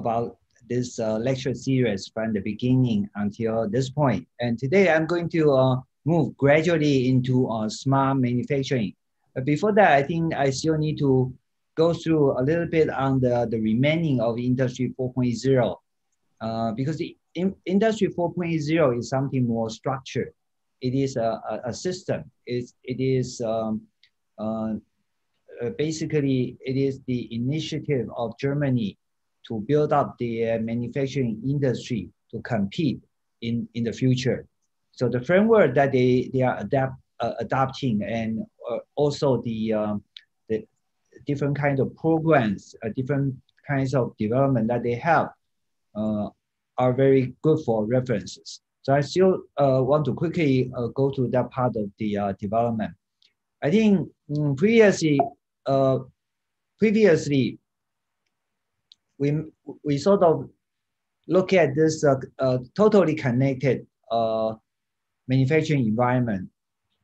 about this lecture series from the beginning until this point. And today I'm going to move gradually into smart manufacturing. But before that, I think I still need to go through a little bit on the remaining of Industry 4.0 because the Industry 4.0 is something more structured. It is a system. It is basically, it is the initiative of Germany to build up the manufacturing industry to compete in the future. So the framework that they are adapting, and also the different kinds of programs, different kinds of development that they have are very good for references. So I still want to quickly go to that part of the development. I think previously we sort of look at this totally connected manufacturing environment.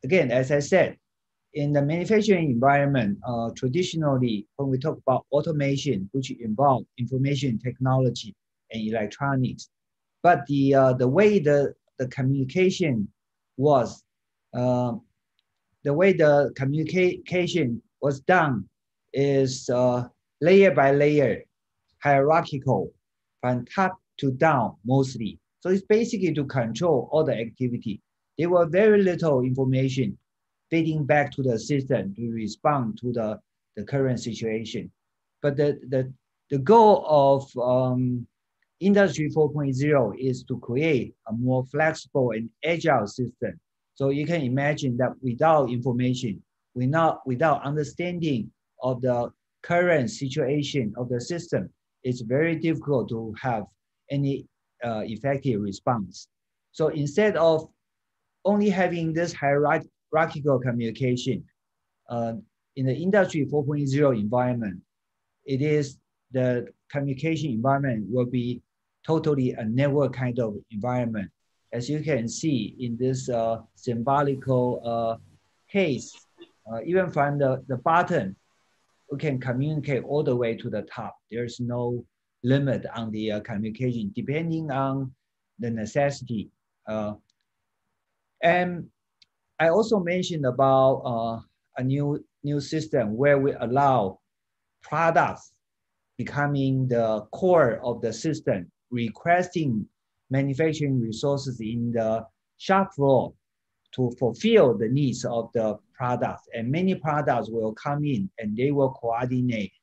Again, as I said, in the manufacturing environment, traditionally, when we talk about automation, which involves information technology and electronics, but the way the communication was, the way the communication was done is layer by layer, hierarchical, from top to down mostly. So it's basically to control all the activity. There were very little information feeding back to the system to respond to the current situation. But the goal of Industry 4.0 is to create a more flexible and agile system. So you can imagine that without information, without understanding of the current situation of the system, it's very difficult to have any effective response. So instead of only having this hierarchical communication in the Industry 4.0 environment, it is the communication environment will be totally a network kind of environment. As you can see in this symbolical case, even from the bottom, we can communicate all the way to the top. There's no limit on the communication, depending on the necessity. And I also mentioned about a new system where we allow products becoming the core of the system, requesting manufacturing resources in the shop floor to fulfill the needs of the products. And many products will come in and they will coordinate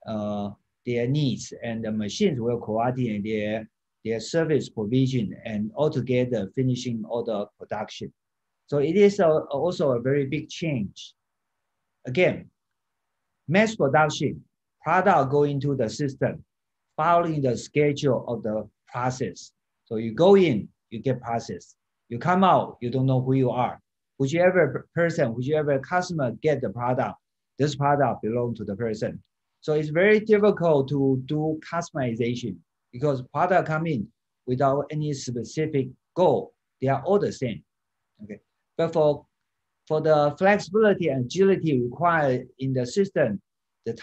their needs, and the machines will coordinate their service provision, and altogether finishing all the production. So it is also a very big change. Again, mass production, product go into the system, following the schedule of the process. So you go in, you get processed. You come out, you don't know who you are. Whichever person, whichever customer get the product, this product belongs to the person. So it's very difficult to do customization because product come in without any specific goal. They are all the same. Okay. But for the flexibility and agility required in the system, the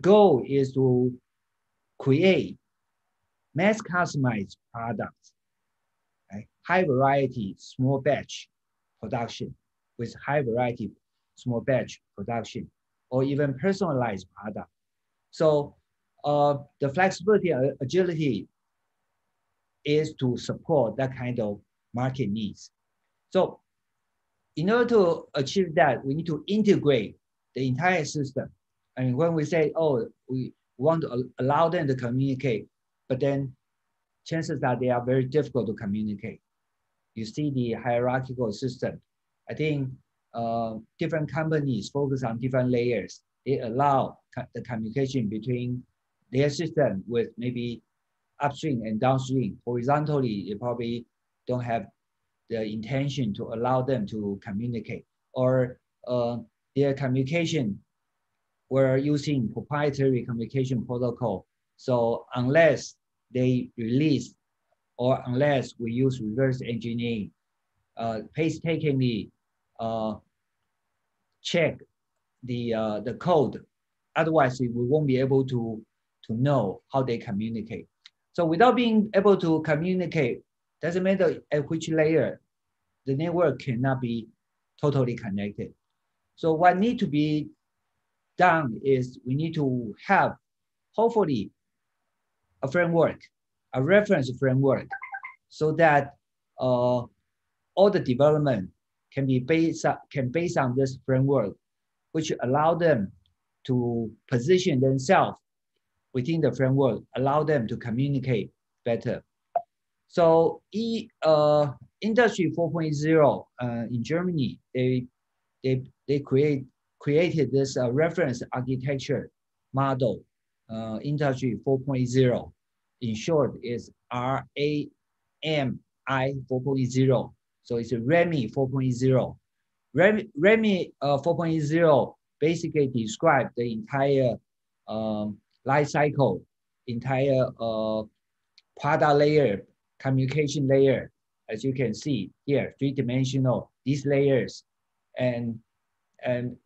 goal is to create mass customized products, right? High variety, small batch production with high variety, small batch production, or even personalized product. So the flexibility and agility is to support that kind of market needs. So in order to achieve that, we need to integrate the entire system. I mean, when we say, oh, we want to allow them to communicate, but then chances are they are very difficult to communicate. You see the hierarchical system. I think different companies focus on different layers. They allow the communication between their system with maybe upstream and downstream. Horizontally, they probably don't have the intention to allow them to communicate, or their communication were using proprietary communication protocol. So unless they release, or unless we use reverse engineering, painstakingly check the code. Otherwise, we won't be able to to know how they communicate. So without being able to communicate, doesn't matter at which layer, the network cannot be totally connected. So what needs to be done is we need to have, hopefully, a framework, a reference framework, so that all the development can be based on this framework, which allow them to position themselves within the framework, allow them to communicate better. So Industry 4.0 in Germany, they created this reference architecture model, Industry 4.0. In short, is RAMI 4.0. So it's a RAMI 4.0. RAMI 4.0 basically describes the entire life cycle, entire product layer, communication layer, as you can see here, three-dimensional, these layers, and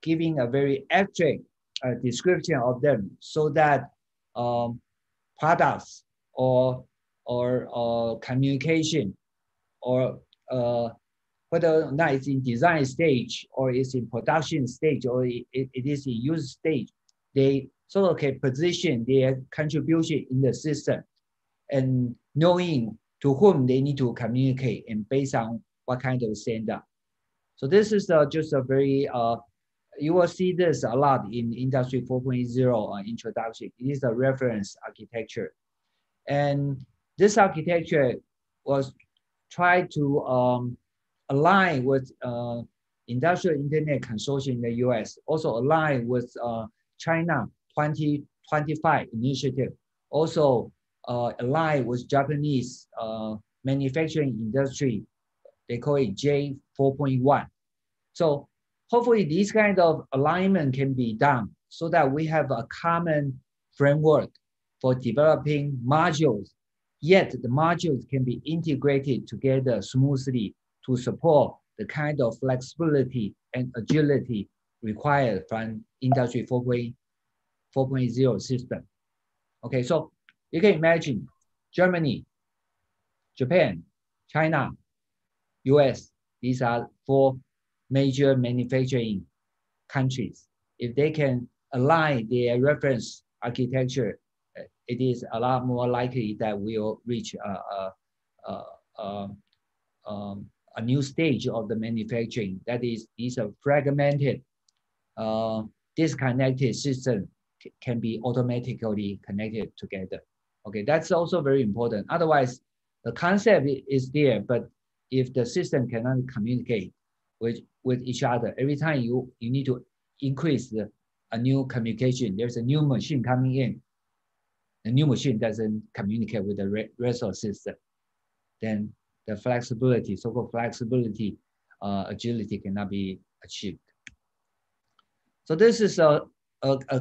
giving a very abstract description of them, so that products or communication, or whether or not it's in design stage or it's in production stage or it is in use stage, they sort of can position their contribution in the system and knowing to whom they need to communicate and based on what kind of standard. So this is just a very, you will see this a lot in Industry 4.0 introduction. It is a reference architecture. And this architecture was tried to align with Industrial Internet Consortium in the US, also align with China 2025 initiative, also align with Japanese manufacturing industry. They call it J4.1. So hopefully this kind of alignment can be done so that we have a common framework for developing modules, yet the modules can be integrated together smoothly to support the kind of flexibility and agility required from Industry 4.0 system. Okay, so you can imagine Germany, Japan, China, US, these are 4 major manufacturing countries. If they can align their reference architecture, it is a lot more likely that we'll reach a new stage of the manufacturing. That is, these are fragmented, disconnected system can be automatically connected together. Okay, that's also very important. Otherwise, the concept is there, but if the system cannot communicate with each other, every time you need to increase a new communication, there's a new machine coming in, the new machine doesn't communicate with the rest of the system, then the flexibility, so-called flexibility, agility cannot be achieved. So this is a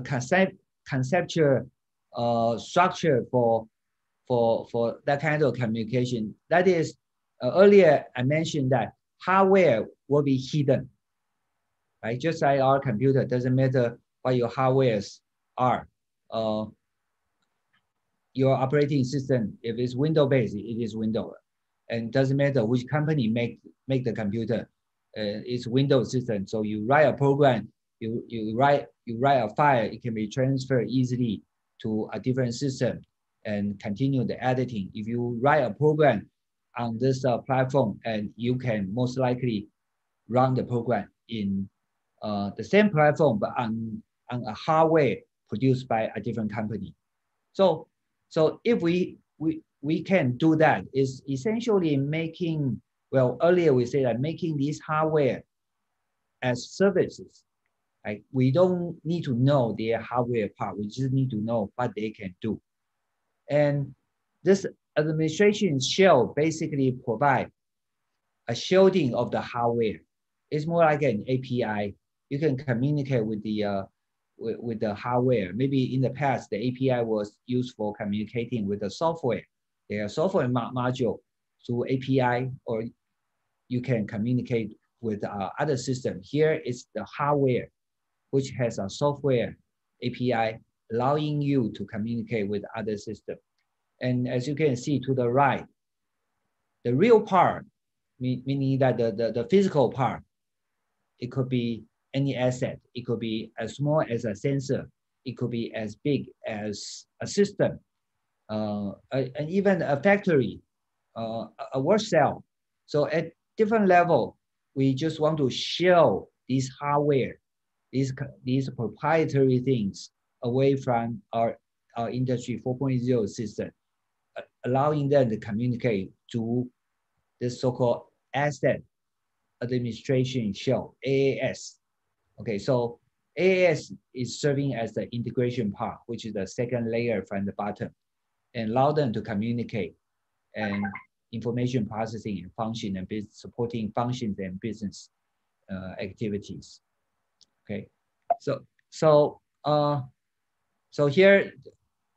conceptual structure for that kind of communication. That is, earlier I mentioned that hardware will be hidden, right? Just like our computer, doesn't matter what your hardwares are. Your operating system, if it's Windows-based, it is Windows. And doesn't matter which company make the computer, it's Windows system. So you write a program, you write a file, it can be transferred easily to a different system and continue the editing. If you write a program on this platform, and you can most likely run the program in the same platform, but on a hardware produced by a different company. So if we can do that, is essentially making, well, earlier we said that making these hardware as services. Like, we don't need to know their hardware part, we just need to know what they can do. And this administration shell basically provide a shielding of the hardware. It's more like an API. You can communicate with the hardware. Maybe in the past, the API was used for communicating with the software. There are software module through API, or you can communicate with other system. Here is the hardware, which has a software API allowing you to communicate with other systems. And as you can see to the right, the real part, meaning that the physical part, it could be any asset. It could be as small as a sensor. It could be as big as a system, and even a factory, a work cell. So at different level, we just want to show these hardware, these proprietary things away from our industry 4.0 system, allowing them to communicate to this so-called asset administration shell, AAS. Okay, so AAS is serving as the integration part, which is the second layer from the bottom, and allow them to communicate and information processing and function and supporting functions and business activities. Okay, so here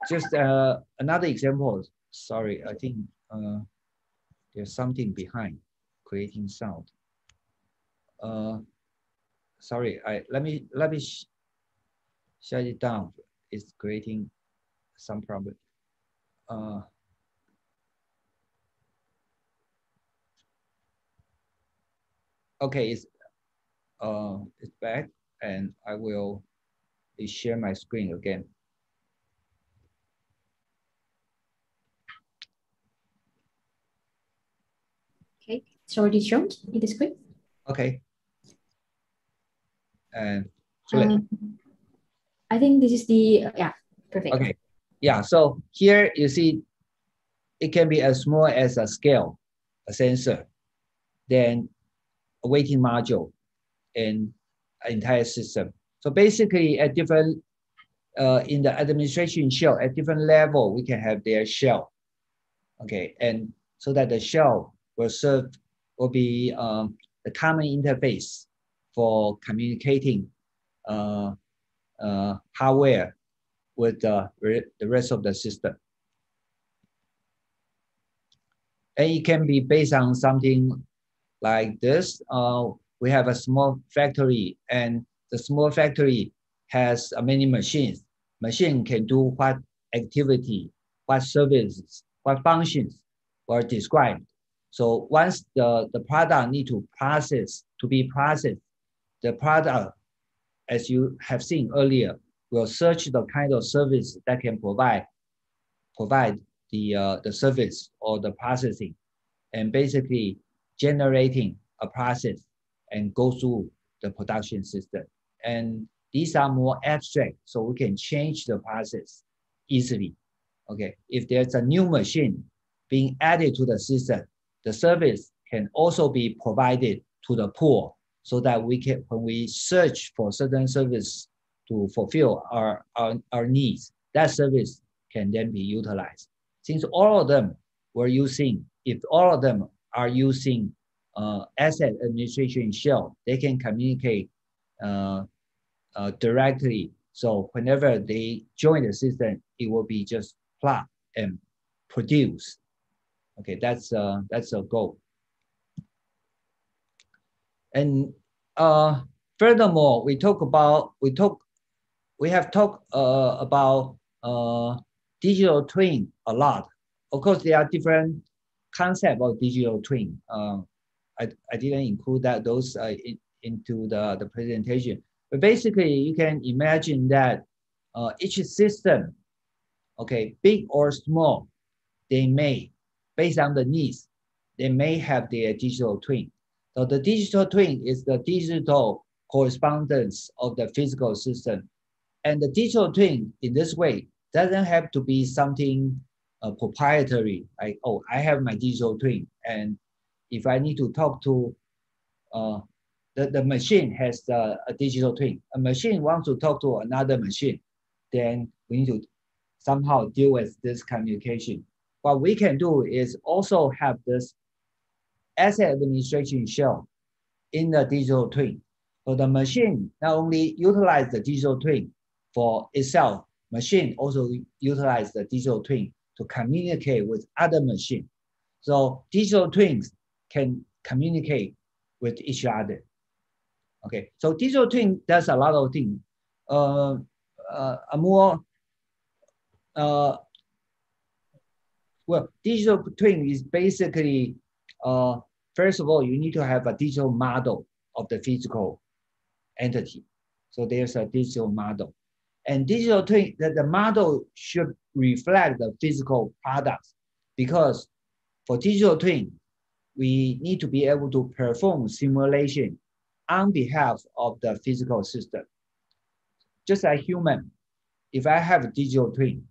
just another example. Sorry, I think there's something behind creating sound. Sorry, let me shut it down. It's creating some problem. Okay, it's back, and I will share my screen again. Okay, it's already shown in the screen. Okay. And I think this is the, yeah, perfect. Okay, yeah, so here you see it can be as small as a scale, a sensor, then a weighting module, and an entire system. So basically at different, in the administration shell, at different level, we can have their shell. Okay, and so that the shell will be the common interface for communicating hardware with the rest of the system. And it can be based on something like this. We have a small factory, and the small factory has many machines. Machine can do what activity, what services, what functions were described. So once the product need to be processed, the product, as you have seen earlier, will search the kind of service that can provide the service or the processing, and basically generating a process and go through the production system. And these are more abstract, so we can change the process easily. Okay, if there's a new machine being added to the system, the service can also be provided to the pool, so that we can, when we search for certain service to fulfill our needs, that service can then be utilized. Since all of them were using, if all of them are using asset administration shell, they can communicate directly. So whenever they join the system, it will be just plug and produce. Okay, that's a goal. And furthermore, we have talked about digital twin a lot. Of course, there are different concepts of digital twin. I didn't include those into the presentation. But basically, you can imagine that each system, okay, big or small, they may, based on the needs, they may have their digital twin. So the digital twin is the digital correspondence of the physical system. And the digital twin, in this way, doesn't have to be something proprietary, like, oh, I have my digital twin, and if I need to talk to the machine has a digital twin. A machine wants to talk to another machine, then we need to somehow deal with this communication. What we can do is also have this asset administration shell in the digital twin. So the machine not only utilize the digital twin for itself, machine also utilize the digital twin to communicate with other machines. So digital twins can communicate with each other. Okay, so digital twin does a lot of things. A more well, digital twin is basically, first of all, you need to have a digital model of the physical entity. So there's a digital model. And digital twin, the model should reflect the physical products, because for digital twin, we need to be able to perform simulation on behalf of the physical system. Just like human, if I have a digital twin,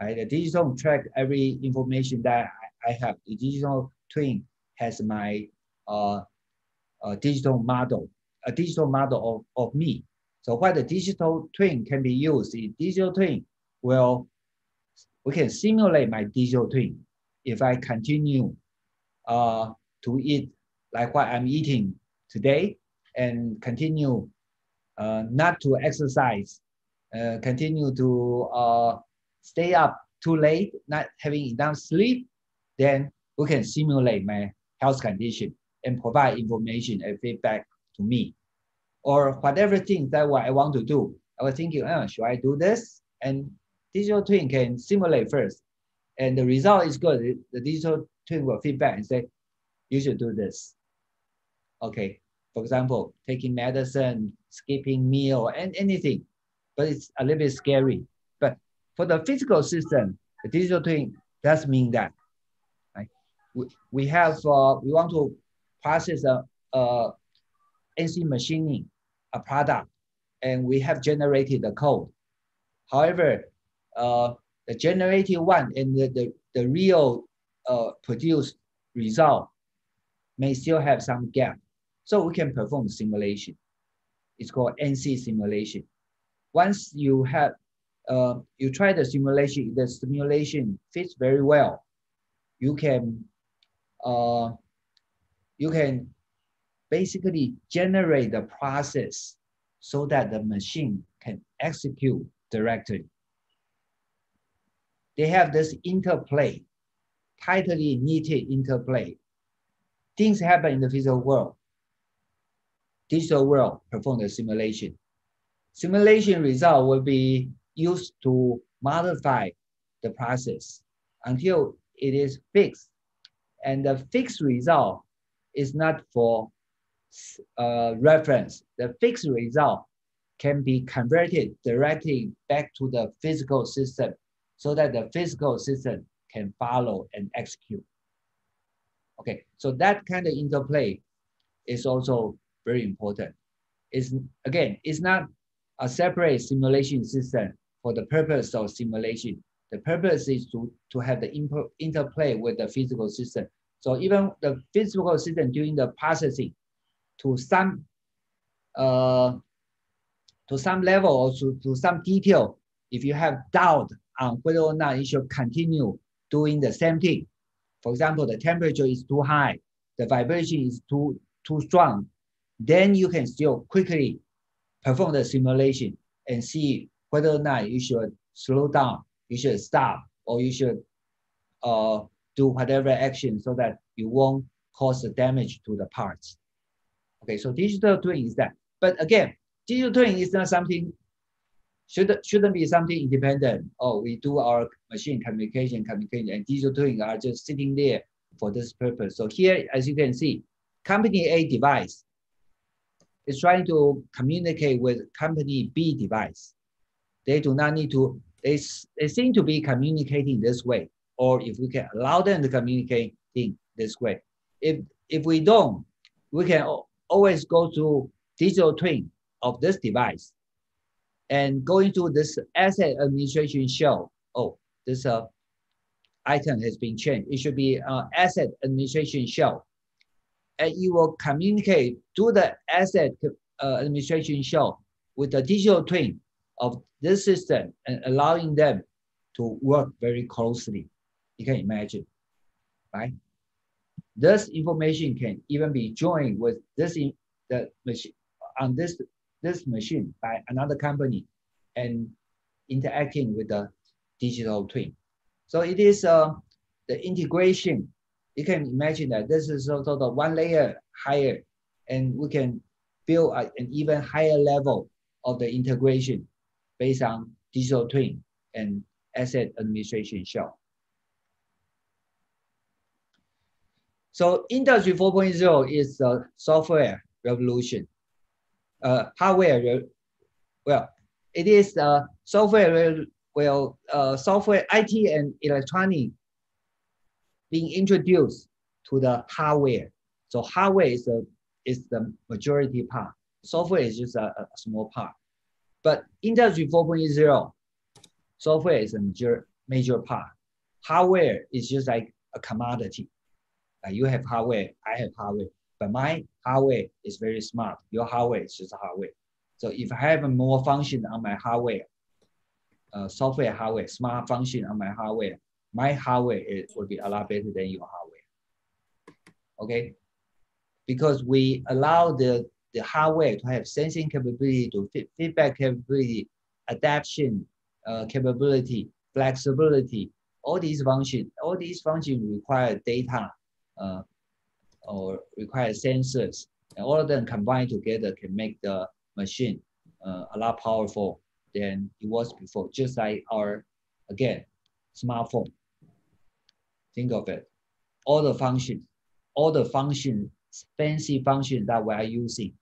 right, the digital track every information that I have. The digital twin has my digital model, a digital model of me. So what the digital twin can be used in digital twin, well, we can simulate my digital twin. If I continue to eat like what I'm eating today, and continue not to exercise, continue to stay up too late, not having enough sleep, then we can simulate my health condition and provide information and feedback to me. Or whatever thing that what I want to do, I was thinking, should I do this? And digital twin can simulate first. And the result is good. The digital twin will feedback and say, you should do this. Okay, for example, taking medicine, skipping meal, and anything. But it's a little bit scary. But for the physical system, the digital twin does mean that. Right? We want to process a NC machining a product, and we have generated the code. However, the generated one and the real produced result may still have some gap. So we can perform simulation. It's called NC simulation. Once you have, you try the simulation fits very well, you can basically generate the process so that the machine can execute directly. They have this interplay, tightly knitted interplay. Things happen in the physical world. Digital world perform the simulation. Simulation result will be used to modify the process until it is fixed. And the fixed result is not for reference. The fixed result can be converted directly back to the physical system so that the physical system can follow and execute. Okay, so that kind of interplay is also very important. Again, it's not a separate simulation system for the purpose of simulation. The purpose is to have the interplay with the physical system. So even the physical system doing the processing to some level or to some detail, if you have doubt on whether or not you should continue doing the same thing. For example, the temperature is too high, the vibration is too strong, then you can still quickly perform the simulation and see whether or not you should slow down, you should stop, or you should do whatever action so that you won't cause the damage to the parts. Okay, so digital twin is that. But again, digital twin is not something, shouldn't be something independent. Oh, we do our machine communication, and digital twin are just sitting there for this purpose. So here, as you can see, company A device is trying to communicate with company B device. They do not need to, they seem to be communicating this way, or if we can allow them to communicate in this way. If we don't, we can always go to digital twin of this device and going to this asset administration shell. Oh, this item has been changed. It should be asset administration shell. And you will communicate to the asset administration shell with the digital twin of this system and allowing them to work very closely. You can imagine, right? This information can even be joined with this machine on this machine by another company and interacting with the digital twin. So it is the integration. You can imagine that this is sort of one layer higher, and we can build an even higher level of the integration based on digital twin and asset administration shell. So Industry 4.0 is a software revolution. Hardware, well, it is software, software, IT and electronic being introduced to the hardware. So hardware is the majority part. Software is just a small part. But Industry 4.0, software is a major part. Hardware is just like a commodity. You have hardware, I have hardware, but my hardware is very smart. Your hardware is just hardware. So if I have more function on my hardware, software hardware, smart function on my hardware will be a lot better than your hardware. Okay, because we allow the hardware to have sensing capability, to feedback capability, adaptation capability, flexibility. All these functions require data or require sensors, and all of them combined together can make the machine a lot powerful than it was before. Just like our, again, smartphone. Think of it. All the functions, fancy functions that we are using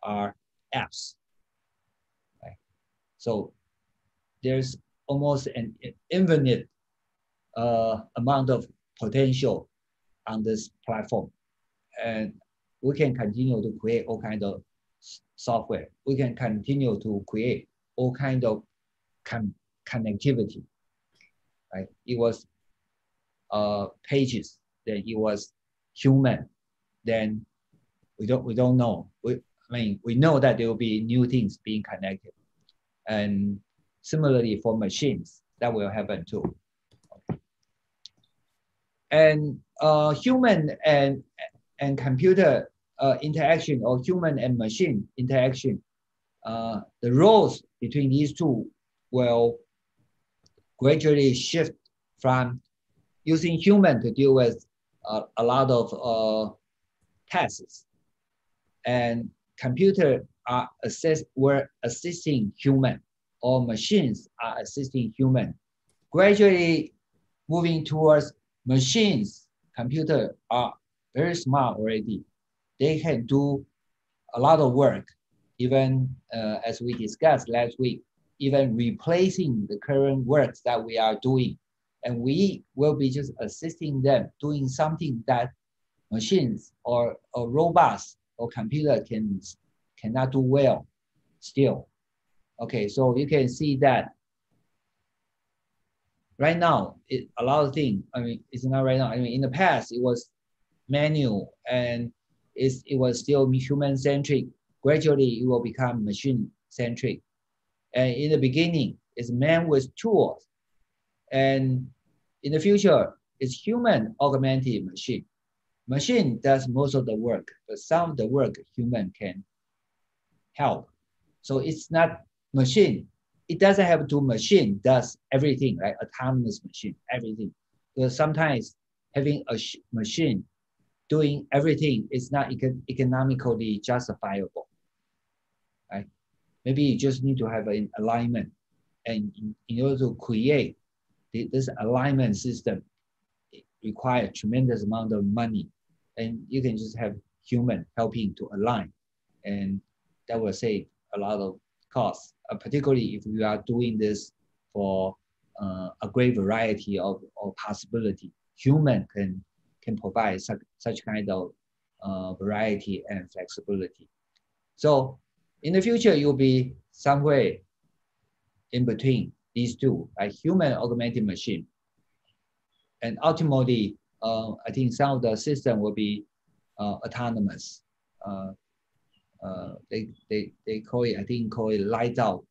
are apps. Right? So there's almost an infinite amount of potential on this platform. And we can continue to create all kinds of software. We can continue to create all kinds of connectivity. Right? It was pages, then it was human, then we don't know. We know that there will be new things being connected. And similarly for machines, that will happen too. Okay. And human and computer interaction, or human and machine interaction, the roles between these two will gradually shift from using human to deal with a lot of tasks, and computer were assisting human, or machines are assisting human. Gradually moving towards machines. Computer are very smart already. They can do a lot of work, even as we discussed last week, even replacing the current works that we are doing. And we will be just assisting them, doing something that machines or robots or computer cannot do well still. Okay, so you can see that right now, a lot of things, I mean, it's not right now. I mean, in the past, it was manual and it was still human-centric. Gradually, it will become machine-centric. And in the beginning, it's man with tools. And in the future, it's human augmented machine. Machine does most of the work, but some of the work human can help. So it's not machine. It doesn't have to machine does everything, right? Autonomous machine, everything. Because sometimes having a machine doing everything is not economically justifiable, right? Maybe you just need to have an alignment, and in order to create this alignment system, it requires tremendous amount of money, and you can just have human helping to align, and that will save a lot of costs, particularly if you are doing this for a great variety of possibility. Human can provide such kind of variety and flexibility. So in the future, you'll be somewhere in between these two, like human augmented machine. And ultimately, I think some of the system will be autonomous. They call it, I think, light out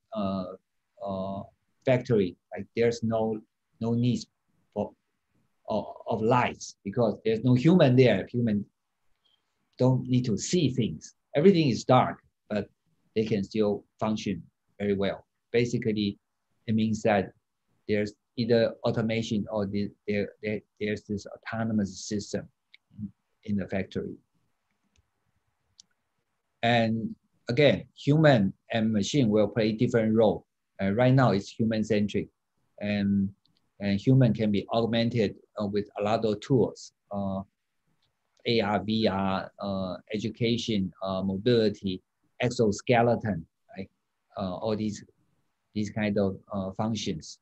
factory. Like there's no need of lights because there's no human there. Human don't need to see things. Everything is dark, but they can still function very well. Basically, it means that there's either automation or there's this autonomous system in the factory. And again, human and machine will play different role. Right now, it's human-centric. And and human can be augmented with a lot of tools, AR, VR, education, mobility, exoskeleton, right? All these kind of functions.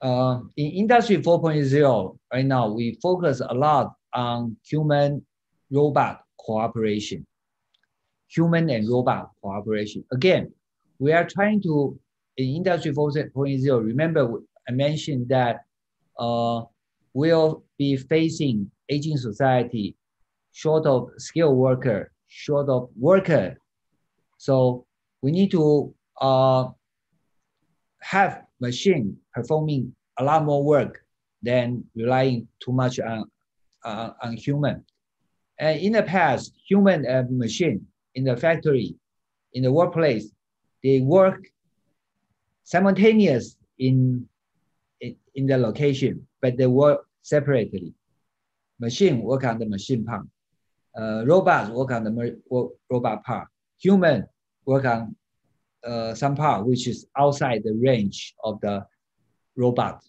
In Industry 4.0, right now, we focus a lot on human-robot cooperation. Human and robot cooperation. Again, we are trying to, in Industry 4.0, remember I mentioned that we'll be facing aging society, short of skilled worker, short of worker. So we need to have machine performing a lot more work than relying too much on human. And in the past, human and machine in the factory, in the workplace, they work simultaneous in the location, but they work separately. Machine work on the machine part. Robots work on the robot part. Human work on some part which is outside the range of the robot.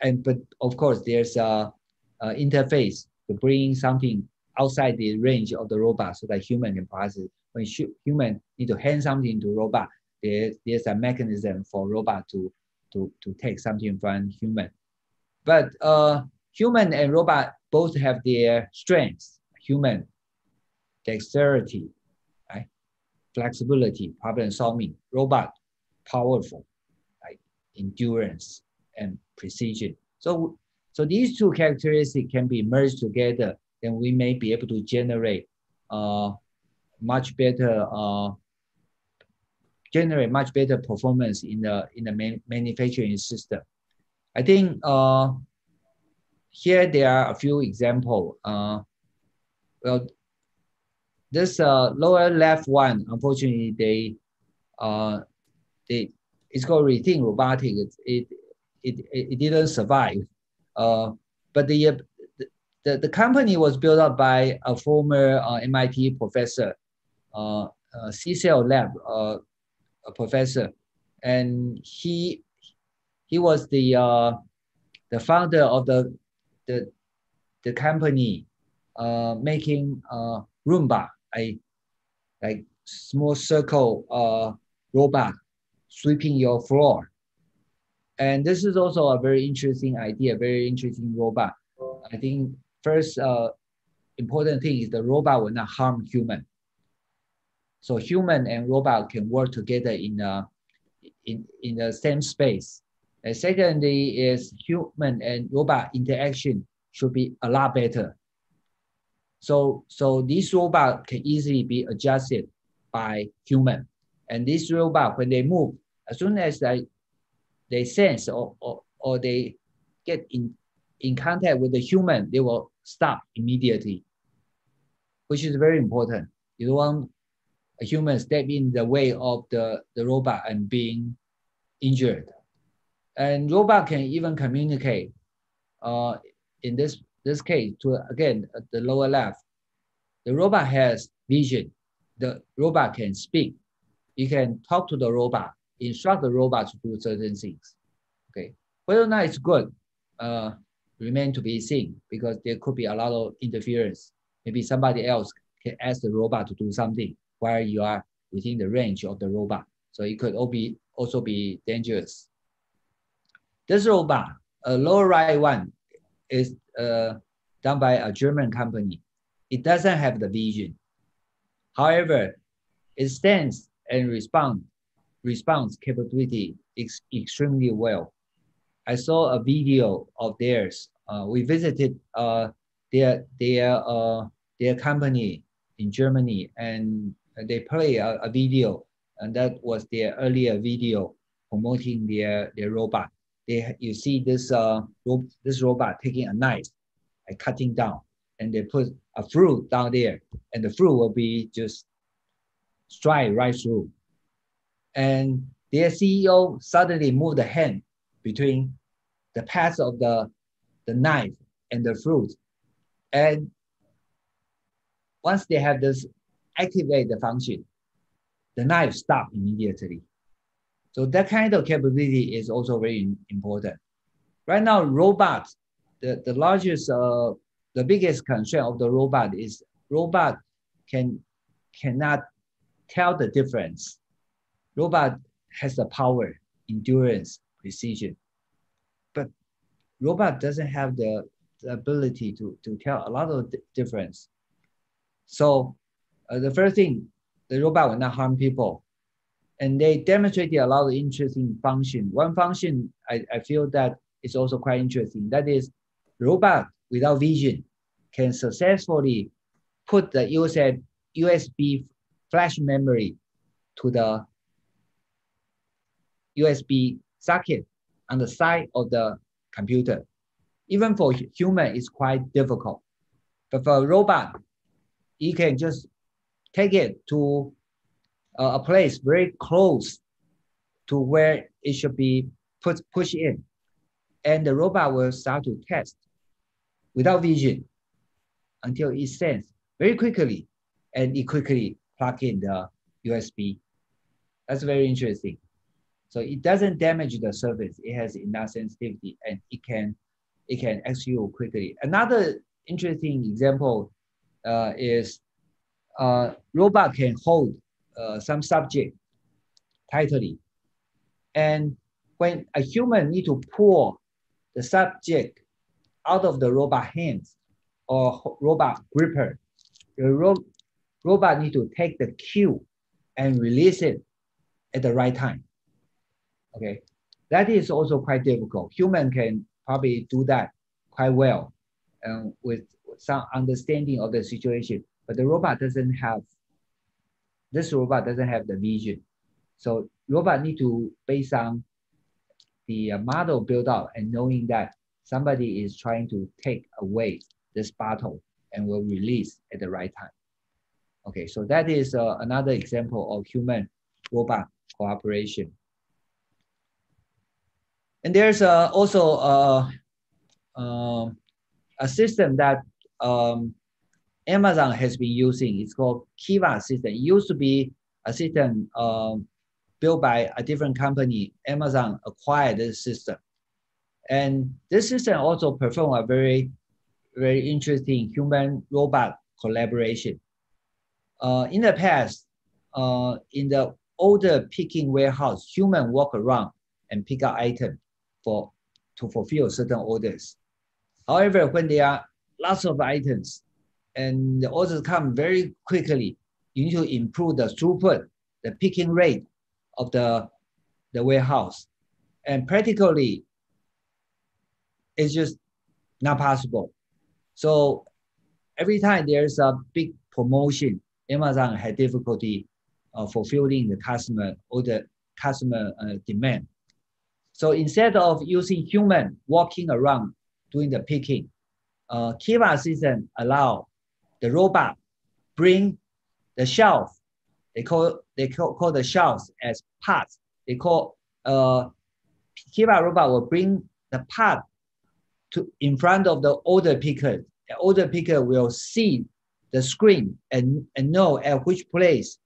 But of course, there's a interface to bring something outside the range of the robot so that human can process it. When human need to hand something to robot, there's a mechanism for robot to take something from human. But human and robot both have their strengths. Human, dexterity, right? Flexibility, problem solving. Robot, powerful, right? Endurance and precision. So these two characteristics can be merged together, then we may be able to generate much better performance in the manufacturing system. I think here there are a few examples. Well, this lower left one, unfortunately, it's called Rethink Robotics. It didn't survive. But the company was built up by a former MIT professor, C-Cell Lab professor, and he was the founder of the company making Roomba, like small circle robot sweeping your floor. And this is also a very interesting idea, very interesting robot. I think first important thing is the robot will not harm human. So human and robot can work together in the same space. And secondly is human and robot interaction should be a lot better. So this robot can easily be adjusted by human. And this robot, when they move, as soon as they sense or they get in contact with the human, they will stop immediately, which is very important. You don't want a human step in the way of the robot and being injured. And robot can even communicate. In this case, to again at the lower left, the robot has vision. The robot can speak. You can talk to the robot, instruct the robot to do certain things. Okay, whether or not it's good remain to be seen, because there could be a lot of interference. Maybe somebody else can ask the robot to do something while you are within the range of the robot. So it could also be dangerous. This robot, lower right one, is done by a German company. It doesn't have the vision. However, its stance and response capability is extremely well. I saw a video of theirs. We visited their company in Germany, and they play a video, and that was their earlier video promoting their robot. You see this robot taking a knife and cutting down, and they put a fruit down there, and the fruit will be just strike right through. And their CEO suddenly moved the hand between the path of the knife and the fruit. And once they have this activate the function, the knife stopped immediately. So that kind of capability is also very important. Right now, robots, the biggest concern of the robot is robot cannot tell the difference. Robot has the power, endurance, precision, but robot doesn't have the ability to tell a lot of difference. So the first thing, the robot will not harm people. And they demonstrated a lot of interesting function. One function I feel that is also quite interesting. That is, robot without vision can successfully put the USB flash memory to the USB socket on the side of the computer. Even for human, it's quite difficult. But for a robot, you can just take it to a place very close to where it should be pushed in. And the robot will start to test without vision until it sends very quickly, and it quickly plug in the USB. That's very interesting. So it doesn't damage the surface. It has enough sensitivity, and it can execute quickly. Another interesting example is robot can hold some subject tightly. And when a human need to pull the subject out of the robot hands or robot gripper, the robot need to take the cue and release it at the right time. Okay, that is also quite difficult. Human can probably do that quite well with some understanding of the situation, but the robot doesn't have, this robot doesn't have the vision. So robot need to, based on the model built out and knowing that somebody is trying to take away this bottle and will release at the right time. Okay, so that is another example of human-robot cooperation. And there's also a system that Amazon has been using. It's called Kiva system. It used to be a system built by a different company. Amazon acquired this system. And this system also performs a very, very interesting human-robot collaboration. In the past, in the order picking warehouse, humans walk around and pick up items to fulfill certain orders. However, when there are lots of items and the orders come very quickly, you need to improve the throughput, the picking rate of the warehouse. And practically, it's just not possible. So every time there's a big promotion, Amazon had difficulty fulfilling the customer demand. So instead of using human walking around doing the picking, Kiva system allow the robot bring the shelf. They call the shelves as pods. They call Kiva robot will bring the pod in front of the order picker. The order picker will see the screen and know at which place,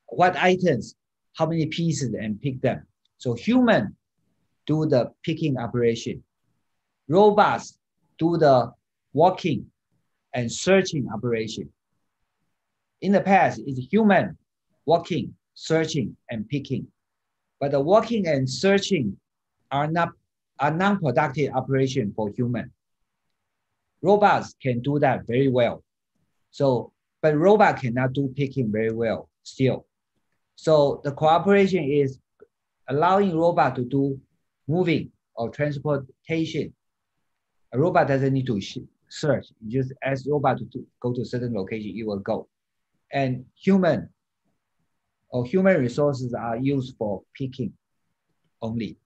what items, how many pieces, and pick them. So human do the picking operation. Robots do the walking and searching operation. In the past, it's human walking, searching, and picking. But the walking and searching are non-productive operation for human. Robots can do that very well. So, but robot cannot do picking very well still. So the cooperation is allowing robot to do moving or transportation. A robot doesn't need to search. You just ask robot to go to a certain location, it will go. And human resources are used for picking only.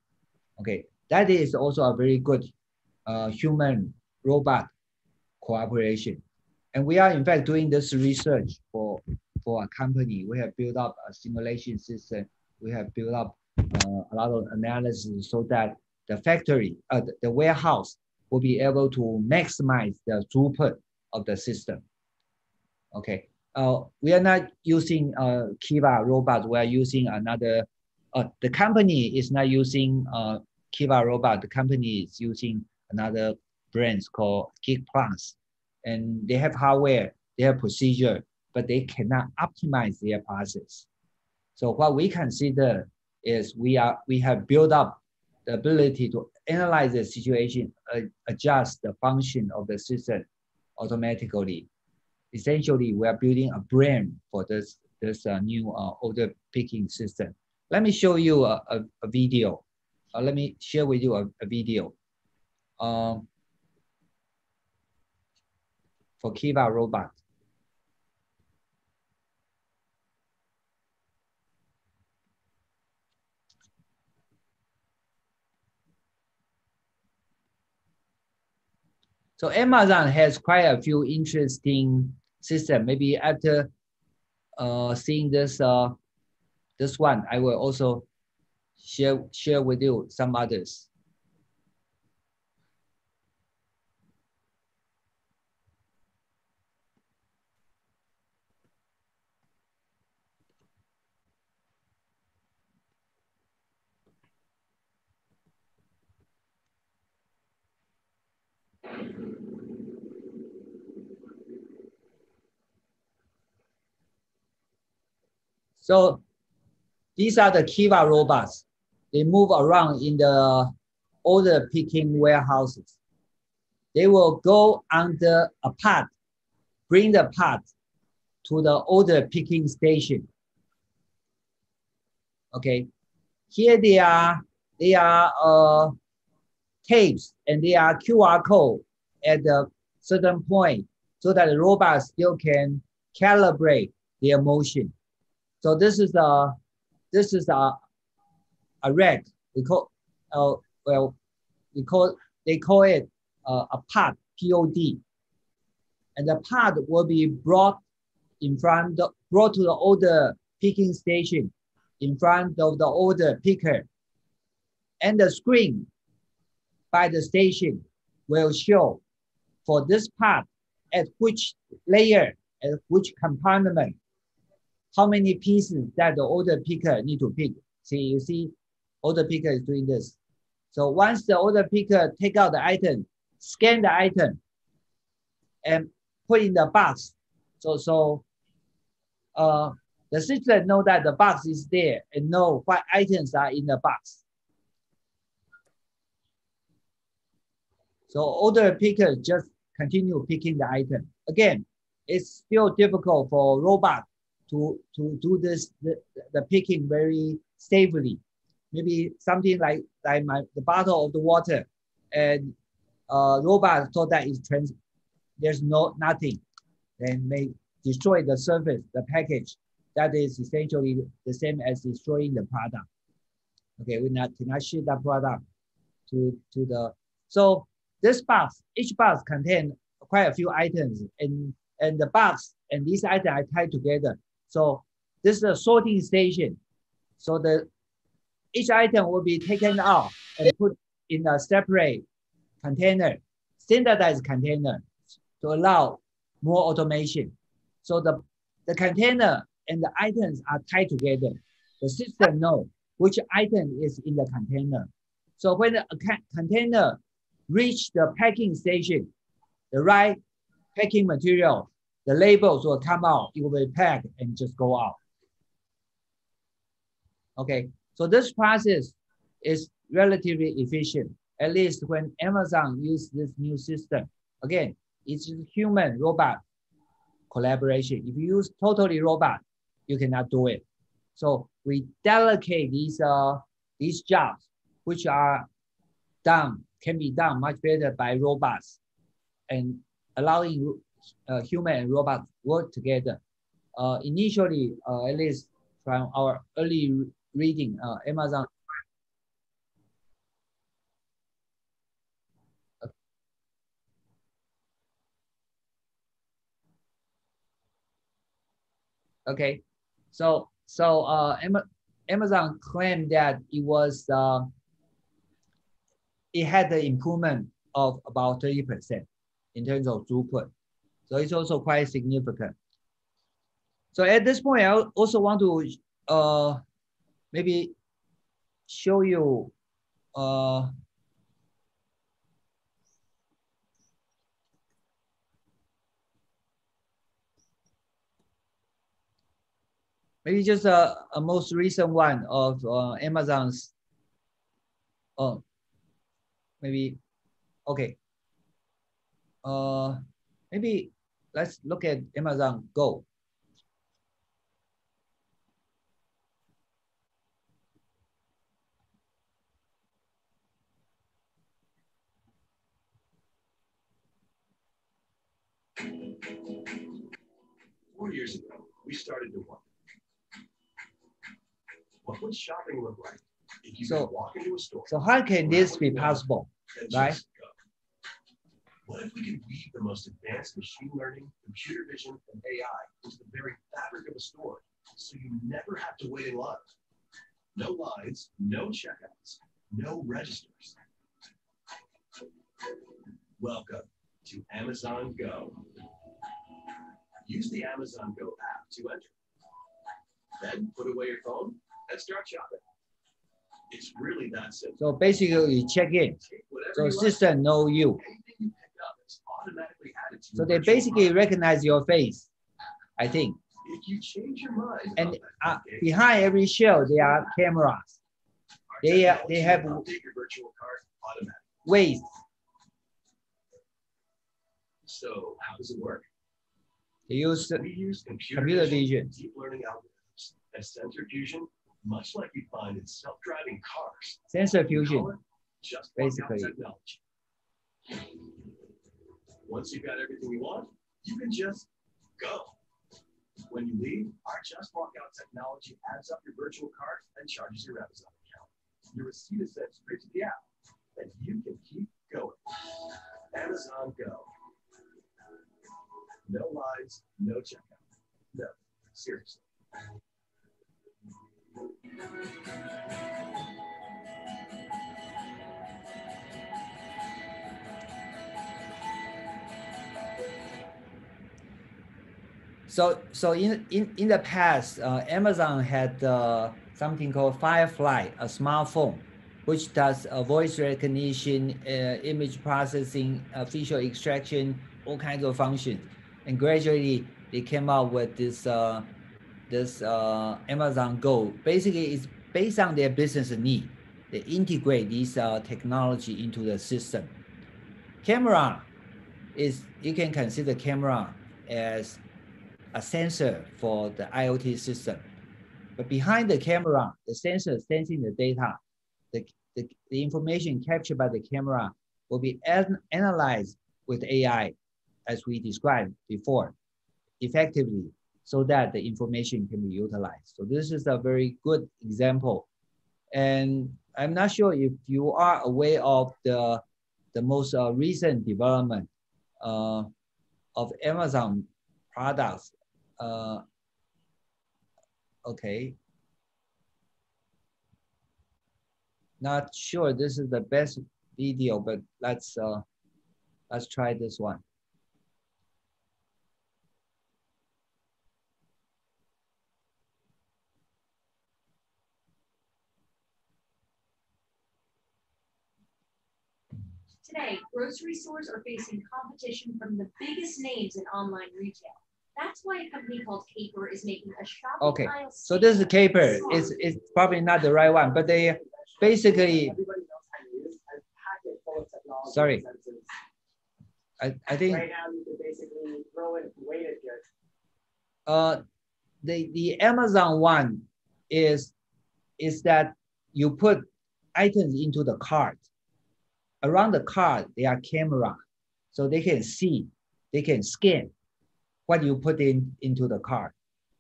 Okay, that is also a very good human-robot cooperation. And we are in fact doing this research for a company. We have built up a simulation system. We have built up a lot of analysis so that the factory, the warehouse will be able to maximize the throughput of the system. Okay, we are not using Kiva robots. We are using another the company is not using Kiva robot. The company is using another brand called Geek Plus, and they have hardware, they have procedure, but they cannot optimize their process. So what we consider is we have built up the ability to analyze the situation, adjust the function of the system automatically. Essentially, we are building a brain for this new order picking system. Let me show you a video. Let me share with you a video for Kiva robot. So Amazon has quite a few interesting systems. Maybe after seeing this this one, I will also share with you some others. So these are the Kiva robots. They move around in the order picking warehouses. They will go under a part, bring the part to the order picking station. Okay, here they are tapes and they are QR code at a certain point so that the robot still can calibrate their motion. So this is a rack. We call they call it a pod, POD, and the pod will be brought to the order picking station in front of the order picker, and the screen by the station will show for this pod at which layer, at which compartment, how many pieces that the order picker need to pick. See, you see, order picker is doing this. So once the order picker take out the item, scan the item, and put in the box. So the system know that the box is there and know what items are in the box. So order picker just continue picking the item. Again, it's still difficult for robot to do this, the picking very safely. Maybe something like the bottle of the water, and robot thought that there's nothing, then may destroy the surface, the package. That is essentially the same as destroying the product. Okay, we cannot ship that product to the. So this box, each box contains quite a few items, and the box and these items are tied together. So this is a sorting station. So each item will be taken out and put in a separate container, standardized container, to allow more automation. So the container and the items are tied together. The system knows which item is in the container. So when the container reach the packing station, the right packing material, the labels will come out, it will be packed and just go out. Okay, so this process is relatively efficient, at least when Amazon uses this new system. Again, it's human-robot collaboration. If you use totally robot, you cannot do it. So we delegate these jobs, which are can be done much better by robots, and allowing human and robots work together. Initially, at least from our early reading, Amazon. Okay, so Amazon claimed that it had the improvement of about 30% in terms of throughput. So it's also quite significant. So at this point, I also want to maybe show you maybe just a most recent one of Amazon's. Oh, maybe okay. Maybe let's look at Amazon Go. Four years ago, we started to wonder, what would shopping look like if you could walk into a store? So how can this be possible, right? What if we could weave the most advanced machine learning, computer vision, and AI into the very fabric of a store, so you never have to wait in line? No lines, no checkouts, no registers. Welcome to Amazon Go. Use the Amazon Go app to enter. Then put away your phone and start shopping. It's really that simple. So basically, you check in. So system know you. Anything you pick up is automatically added to So your they basically virtual recognize your face, I think. cart. If you change your mind, And about that behind every shelf, there are cameras. our they technology have will update your virtual cart automatically. Ways. So how does it work? They use We use computer vision. deep learning algorithms, and sensor fusion, much like you find in self-driving cars. Sensor We call fusion. it just walk out Basically. technology. Once you've got everything you want, you can just go. When you leave, our Just Walk Out technology adds up your virtual cart and charges your Amazon account. Your receipt is sent straight to the app, and you can keep going. Amazon Go. No lines, no checkout. No, seriously. So in the past, Amazon had something called Firefly, a smartphone, which does voice recognition, image processing, facial extraction, all kinds of functions. And gradually, they came out with this Amazon Go. Basically, it's based on their business need. They integrate these technology into the system. Camera is, you can consider camera as a sensor for the IoT system. But behind the camera, the sensor sensing the data, the information captured by the camera will be analyzed with AI, as we described before, effectively, so that the information can be utilized. So this is a very good example. And I'm not sure if you are aware of the most recent development of Amazon products. Okay. Not sure this is the best video, but let's try this one. Today, grocery stores are facing competition from the biggest names in online retail. That's why a company called Caper is making a shopping Okay, aisle. so this is Caper. It's probably not the right one, but they basically. Sorry. I think. Right now, you can basically throw it, weight it here. The Amazon one is that you put items into the cart. Around the cart, there are cameras, so they can see, they can scan what you put into the cart.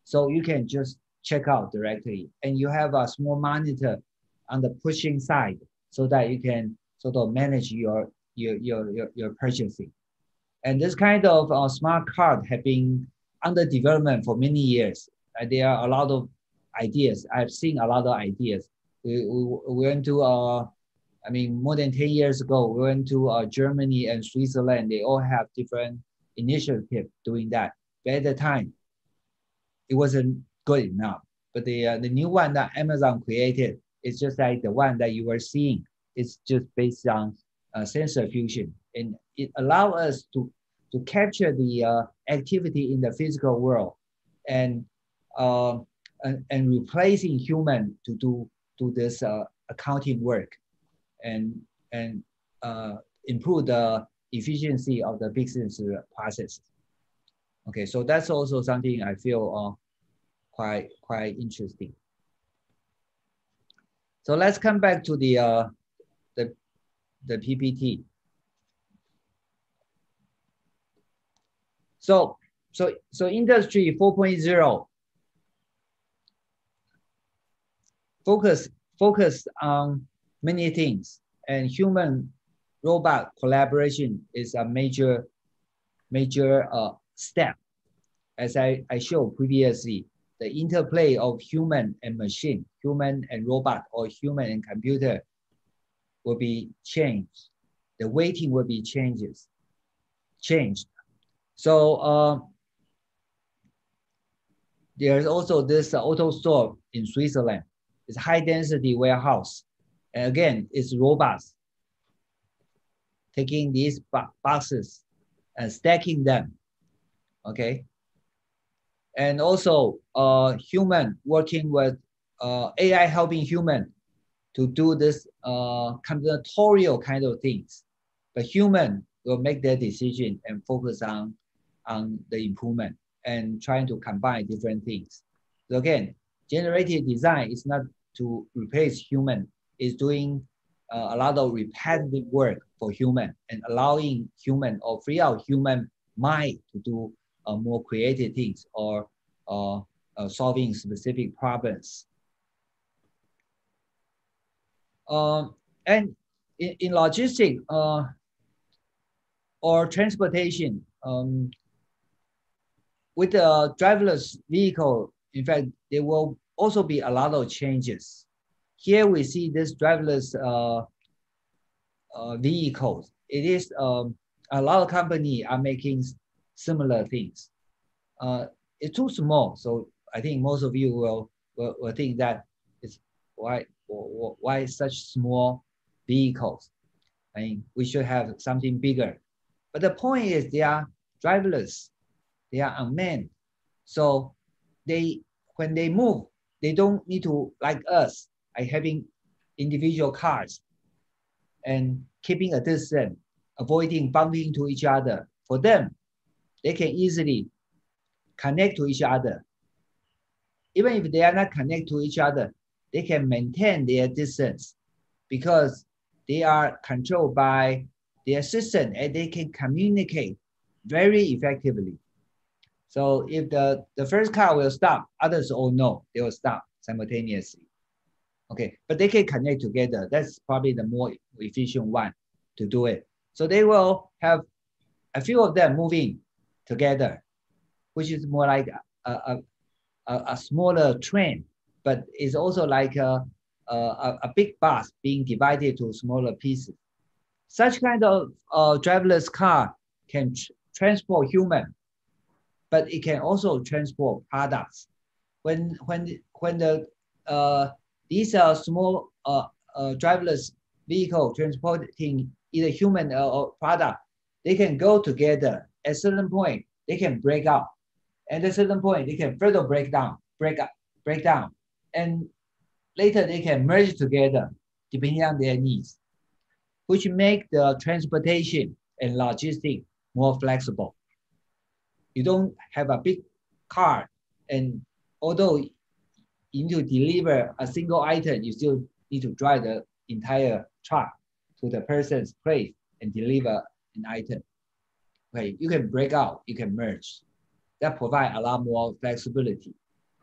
So you can just check out directly, and you have a small monitor on the pushing side, so that you can sort of manage your purchasing. And this kind of smart cart have been under development for many years. There are a lot of ideas. I've seen a lot of ideas. We went to I mean, more than 10 years ago, we went to Germany and Switzerland. They all have different initiatives doing that. But at the time, it wasn't good enough. But the new one that Amazon created It's just like the one that you were seeing. It's just based on sensor fusion, and it allows us to capture the activity in the physical world, and replacing human to do this accounting work, and improve the efficiency of the business process. Okay, so that's also something I feel quite interesting. So let's come back to the PPT. So industry 4.0 focus on many things, and human robot collaboration is a major step. As I showed previously, the interplay of human and machine, human and robot, or human and computer will be changed. The weighting will be changed. So there's also this auto store in Switzerland. It's high density warehouse. And again, it's robots taking these boxes and stacking them, okay? And also human working with AI helping human to do this combinatorial kind of things. But human will make their decision and focus on the improvement and trying to combine different things. So again, generative design is not to replace human, it's doing a lot of repetitive work for human and allowing human or free out human mind to do more creative things or solving specific problems. And in logistics or transportation, with the driverless vehicle, in fact, there will also be a lot of changes. Here we see this driverless vehicles. It is a lot of companies are making similar things. It's too small, so I think most of you will think that it's why such small vehicles? I mean, we should have something bigger. But the point is, they are driverless, they are unmanned. So when they move, they don't need to, like us, like having individual cars and keeping a distance, avoiding bumping into each other. For them, they can easily connect to each other. Even if they are not connected to each other, they can maintain their distance because they are controlled by their system and they can communicate very effectively. So if the first car will stop, others all know they will stop simultaneously. Okay, but they can connect together. That's probably the more efficient one to do it. So they will have a few of them moving together, which is more like a smaller train, but it's also like a big bus being divided to smaller pieces. Such kind of driverless car can transport human, but it can also transport products. When these are small driverless vehicle transporting either human or product, they can go together. At a certain point, they can break out. And at a certain point, they can further break down. And later they can merge together depending on their needs, which make the transportation and logistics more flexible. You don't have a big car, and although you need to deliver a single item, you still need to drive the entire truck to the person's place and deliver an item. Okay, you can break out, you can merge. That provides a lot more flexibility.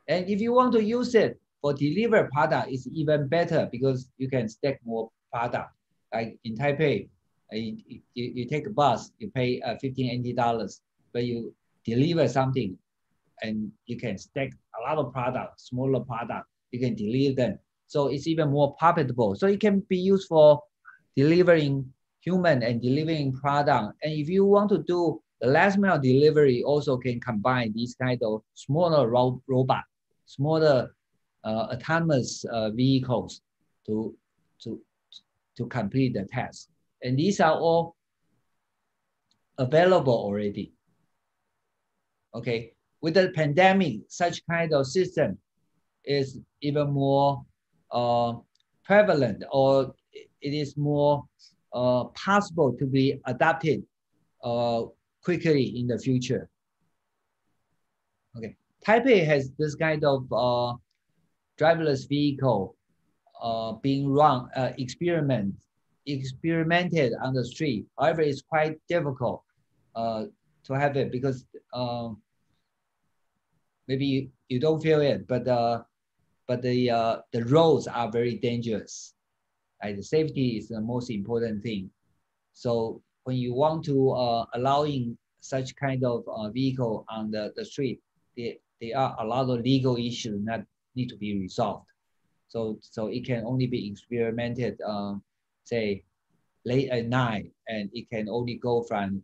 And if you want to use it for deliver product, it's even better because you can stack more product. Like in Taipei, you take a bus, you pay $15 NT, but you deliver something and you can stack a lot of product, smaller product, you can deliver them. So it's even more profitable. So it can be used for delivering human and delivering product. And if you want to do the last mile delivery, also can combine these kind of smaller robot, smaller autonomous vehicles to to complete the task. And these are all available already. Okay, with the pandemic, such kind of system is even more prevalent, or it is more possible to be adapted quickly in the future. Okay, Taipei has this kind of driverless vehicle being run, experimented on the street. However, it's quite difficult to have it because maybe you don't feel it, but the roads are very dangerous. Right? The safety is the most important thing. So when you want to allowing such kind of vehicle on the street, there are a lot of legal issues that need to be resolved. So it can only be experimented, say, late at night, and it can only go from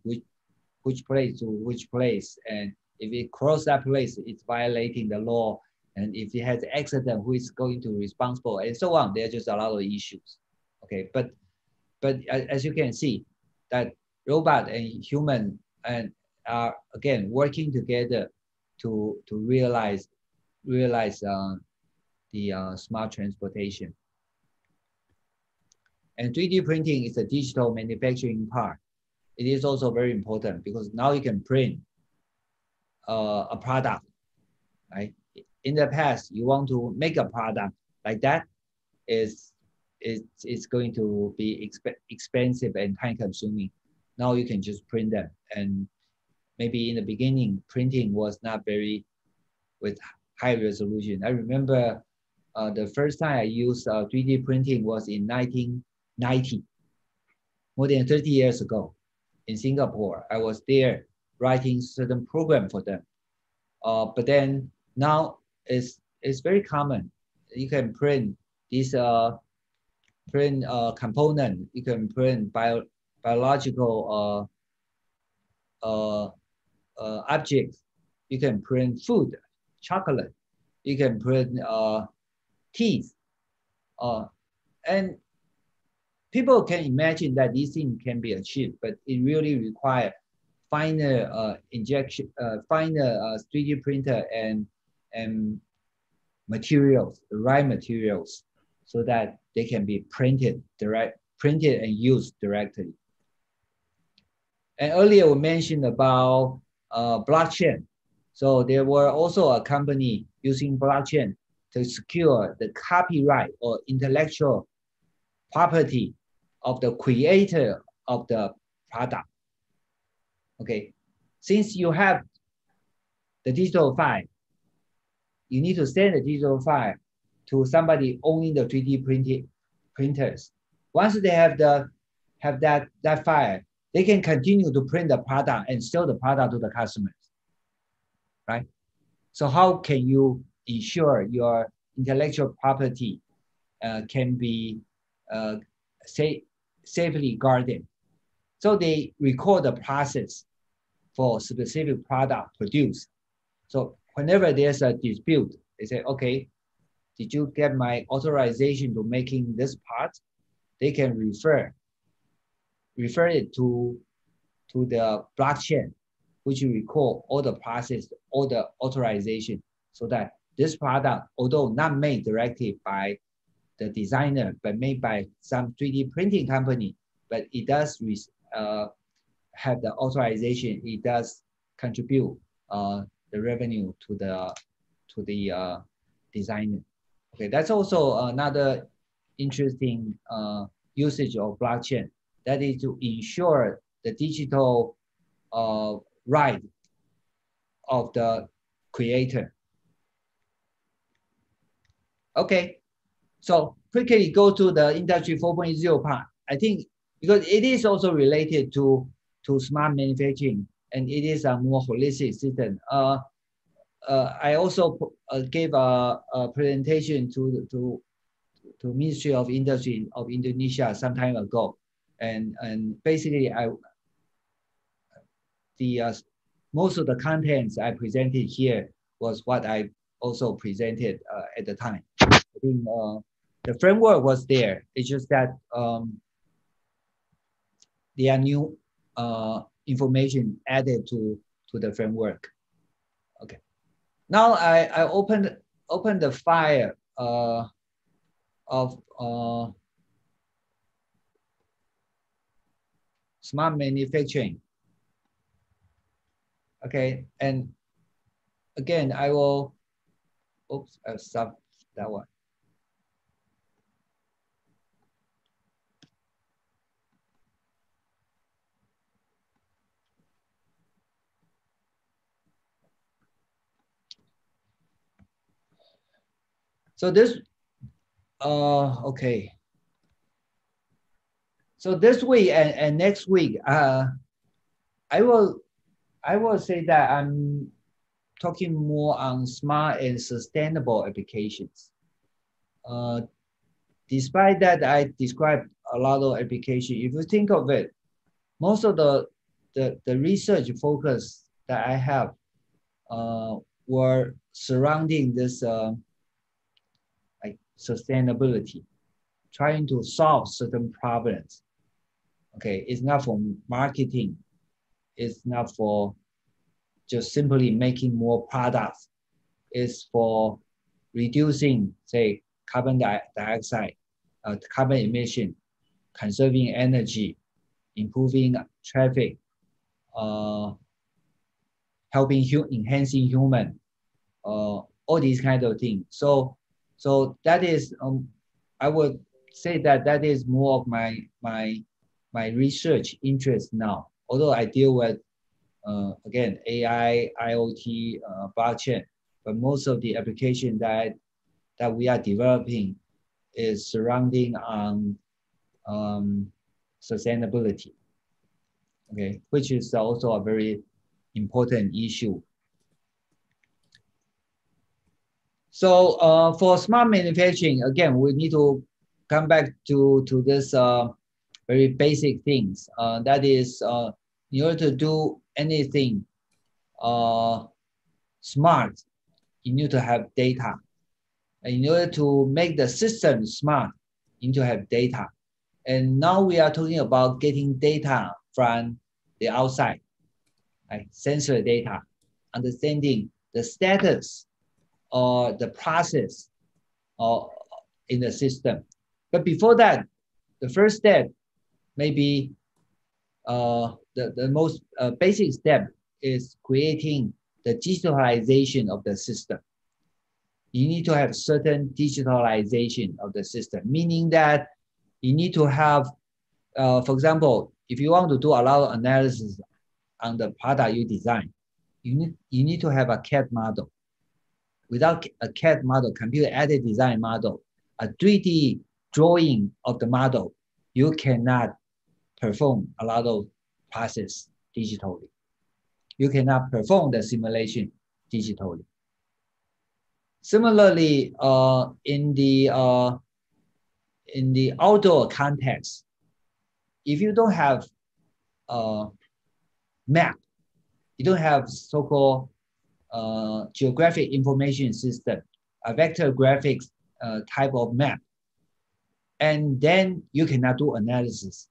which place to which place. And if it crosses that place, it's violating the law. And if it has an accident, who is going to be responsible, and so on. There are just a lot of issues. Okay, but as you can see, that robot and human and are again working together to realize the smart transportation. And 3D printing is a digital manufacturing part. It is also very important because now you can print a product, right? In the past, you want to make a product like that, it's going to be expensive and time consuming. Now you can just print them. And maybe in the beginning, printing was not very with high resolution. I remember the first time I used 3D printing was in 1990, more than 30 years ago in Singapore. I was there writing certain program for them. But then now it's very common. You can print this component. You can print biological objects. You can print food, chocolate. You can print teeth. And people can imagine that these things can be achieved, but it really requires finer injection, finer 3D printer and materials, the right materials, so that they can be printed and used directly. And earlier we mentioned about blockchain. So there were also a company using blockchain to secure the copyright or intellectual property of the creator of the product. Okay, since you have the digital file, you need to send the digital file to somebody owning the 3D printers. Once they have that file, they can continue to print the product and sell the product to the customers, right? So how can you ensure your intellectual property can be safely guarded? So they record the process for specific product produced. So whenever there's a dispute, they say, okay, did you get my authorization to making this part? They can refer it to the blockchain, which record all the process, all the authorization, so that this product, although not made directly by the designer, but made by some 3D printing company, but it does have the authorization. It does contribute the revenue to the designer. Okay, that's also another interesting usage of blockchain. That is to ensure the digital right of the creator. Okay, so quickly go to the Industry 4.0 part. I think because it is also related to smart manufacturing, and it is a more holistic system. I also gave a presentation to Ministry of Industry of Indonesia some time ago, and basically most of the contents I presented here was what I also presented at the time. I think the framework was there. It's just that there are new information added to the framework. Okay. Now I open the file of smart manufacturing. Okay, and again I will. Oops, I'll stop that one. So this, okay. So this week and next week, I will say that I'm talking more on smart and sustainable applications. Despite that, I described a lot of applications. If you think of it, most of the research focus that I have were surrounding this like sustainability, trying to solve certain problems. Okay, it's not for marketing. It's not for just simply making more products. It's for reducing, say, carbon dioxide, carbon emission, conserving energy, improving traffic, helping enhancing human, all these kind of things. So that is, I would say that is more of my research interest now. Although I deal with again AI, IoT, blockchain, but most of the application that we are developing is surrounding on sustainability. Okay, which is also a very important issue. So for smart manufacturing, again, we need to come back to this very basic things. That is, in order to do anything smart, you need to have data. And in order to make the system smart, you need to have data. And now we are talking about getting data from the outside, like sensor data, understanding the status or the process in the system. But before that, the first step, maybe the most basic step is creating the digitalization of the system. You need to have certain digitalization of the system, meaning that you need to have, for example, if you want to do a lot of analysis on the product you design, you need to have a CAD model. Without a CAD model, computer-aided design model, a 3D drawing of the model, you cannot perform a lot of process digitally. You cannot perform the simulation digitally. Similarly, in the outdoor context, if you don't have a map, you don't have so-called geographic information system, a vector graphics type of map, and then you cannot do analysis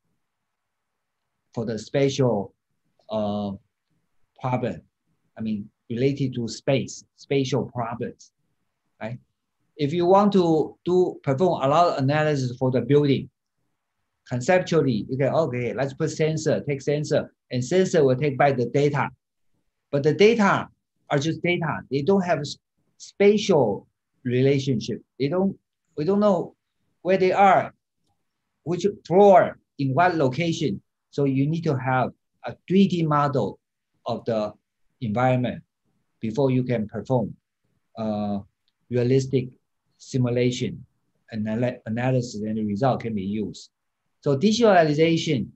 for the spatial problem. I mean, related to spatial problems, right? If you want to perform a lot of analysis for the building, conceptually, you can, okay, let's put sensor, take sensor, and sensor will take back the data. But the data are just data. They don't have spatial relationship. We don't know where they are, which floor, in what location. So you need to have a 3D model of the environment before you can perform realistic simulation analysis, and the result can be used. So digitalization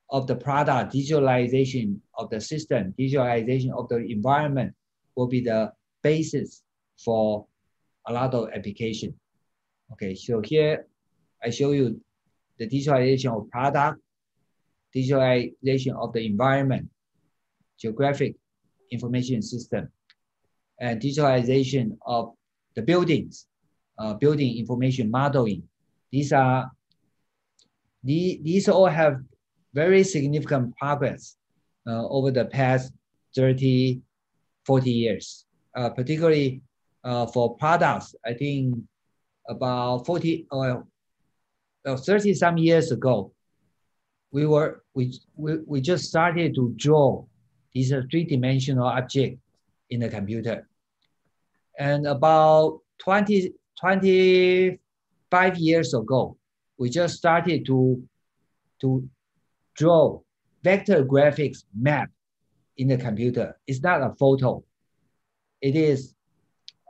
of the product, digitalization of the system, digitalization of the environment will be the basis for a lot of application. Okay, so here I show you the digitalization of product, digitalization of the environment, geographic information system, and digitalization of the buildings, building information modeling, these all have very significant progress over the past 30, 40 years, particularly for products. I think about 40 or 30 some years ago, we just started to draw these three-dimensional object in the computer. And about 25 years ago, we just started to draw vector graphics map in the computer. It's not a photo. It is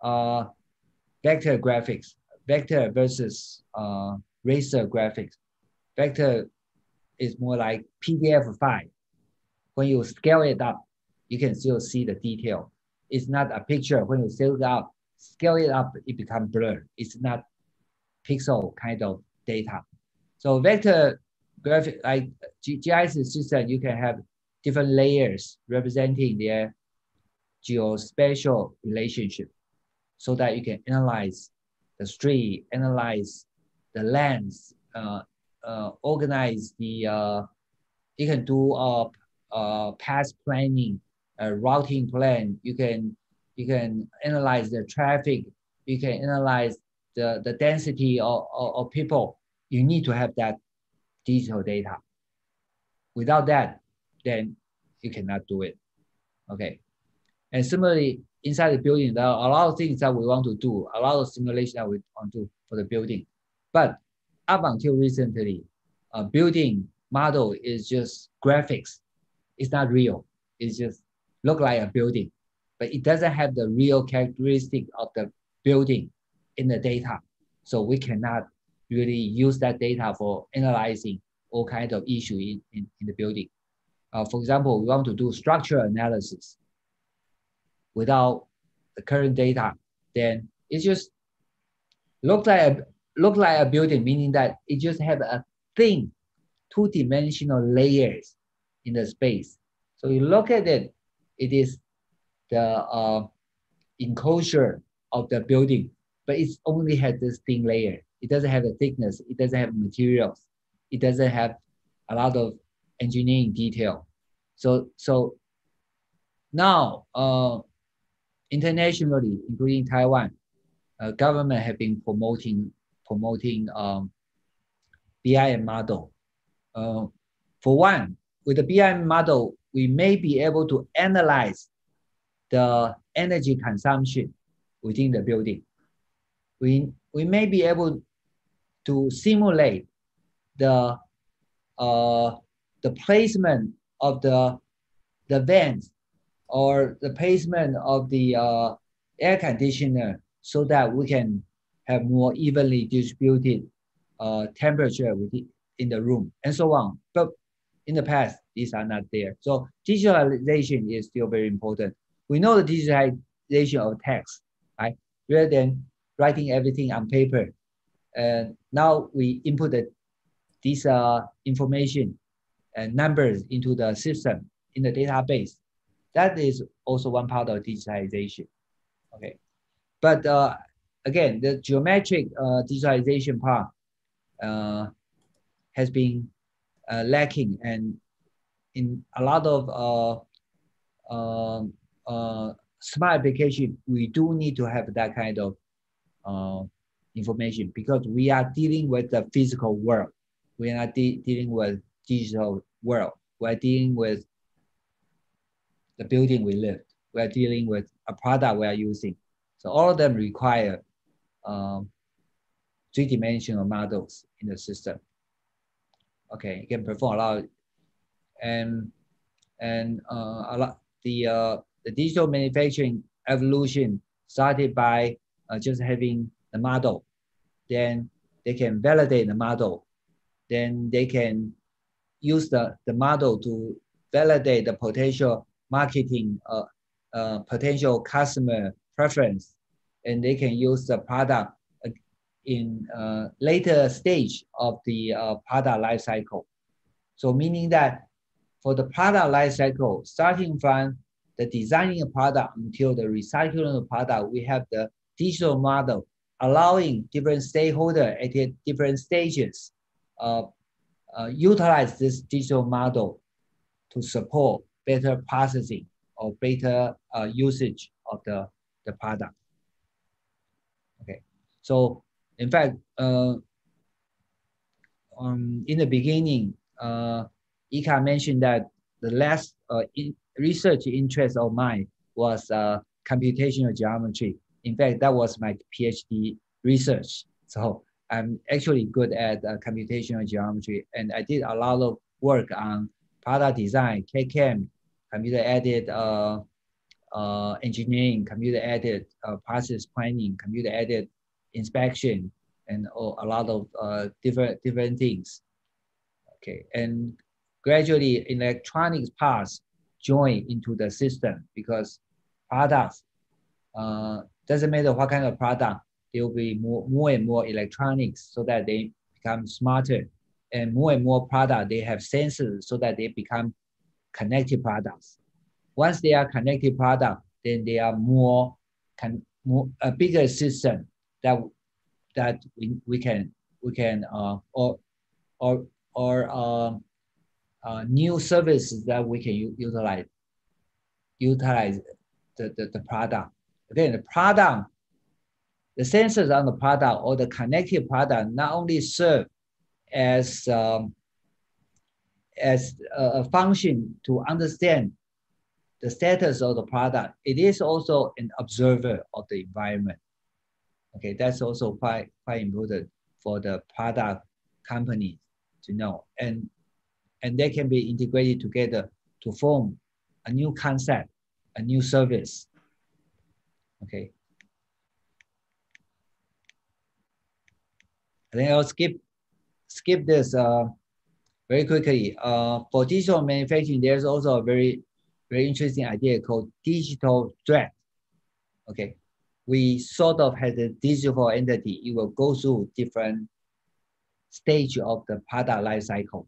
vector graphics, vector versus raster graphics. Vector is more like PDF file. When you scale it up, you can still see the detail. It's not a picture. When you scale it up, it becomes blurred. It's not pixel kind of data. So vector graphic, like GIS system, you can have different layers representing their geospatial relationship, so that you can analyze the street, analyze the lands, organize the. You can do path planning, routing plan. You can analyze the traffic. You can analyze the density of people. You need to have that digital data. Without that, then you cannot do it. Okay. And similarly, inside the building, there are a lot of things that we want to do, a lot of simulation that we want to do for the building. But up until recently, a building model is just graphics. It's not real. It just look like a building, but it doesn't have the real characteristic of the building in the data. So we cannot really use that data for analyzing all kinds of issues in the building. For example, we want to do structural analysis without the current data, then it just look like a building, meaning that it just have a thin two-dimensional layers in the space. So you look at it, it is the enclosure of the building, but it only has this thin layer. It doesn't have the thickness. It doesn't have materials. It doesn't have a lot of engineering detail. So now, internationally, including Taiwan, government have been promoting BIM model. For one, with the BIM model, we may be able to analyze the energy consumption within the building. We may be able to simulate the placement of the vents or the placement of the air conditioner, so that we can have more evenly distributed temperature in the room, and so on. But in the past, these are not there. So digitalization is still very important. We know the digitalization of text, right? Rather than writing everything on paper, and now we input this information and numbers into the system in the database. That is also one part of digitalization. Okay, but again, the geometric digitalization part has been lacking, and in a lot of smart application, we do need to have that kind of information, because we are dealing with the physical world. We are not dealing with digital world. We are dealing with the building we live. We are dealing with a product we are using. So all of them require three-dimensional models in the system. Okay, you can perform a lot, and a lot the digital manufacturing evolution started by just having the model. Then they can validate the model. Then they can use the model to validate the potential marketing, potential customer preference, and they can use the product in later stage of the product life cycle. So meaning that for the product life cycle, starting from the designing a product until the recycling of the product, we have the digital model allowing different stakeholders at different stages utilize this digital model to support better processing or better usage of the product. Okay, so in fact, in the beginning, Ika mentioned that the last research interest of mine was computational geometry. In fact, that was my PhD research. So I'm actually good at computational geometry, and I did a lot of work on product design, CAD/CAM, computer-aided engineering, computer-aided process planning, computer-aided inspection, and a lot of different things. Okay, and gradually electronics parts join into the system because products doesn't matter what kind of product, there will be more and more electronics so that they become smarter, and more product they have sensors so that they become connected products. Once they are connected product, then they are a bigger system that we can new services that we can utilize the product. Again, the product, the sensors on the product or the connected product not only serve as a function to understand the status of the product, it is also an observer of the environment. Okay, that's also quite important for the product companies to know, and they can be integrated together to form a new concept, a new service. Okay. I think I'll skip this very quickly. For digital manufacturing, there's also a very interesting idea called digital thread. Okay, we sort of had a digital entity. It will go through different stage of the product life cycle,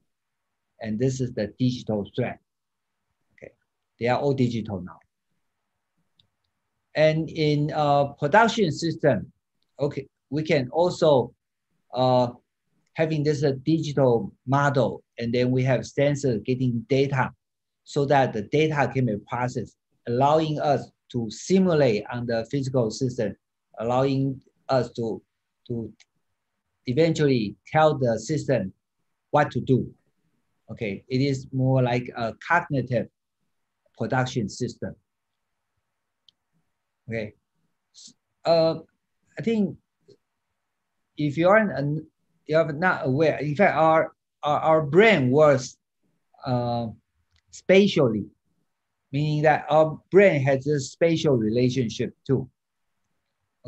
and this is the digital thread. Okay, they are all digital now. And in production system, okay, we can also having this digital model, and then we have sensors getting data so that the data can be processed, allowing us to simulate on the physical system, allowing us to eventually tell the system what to do. Okay, it is more like a cognitive production system. Okay, I think if you're not aware, in fact, our brain works spatially, meaning that our brain has a spatial relationship too.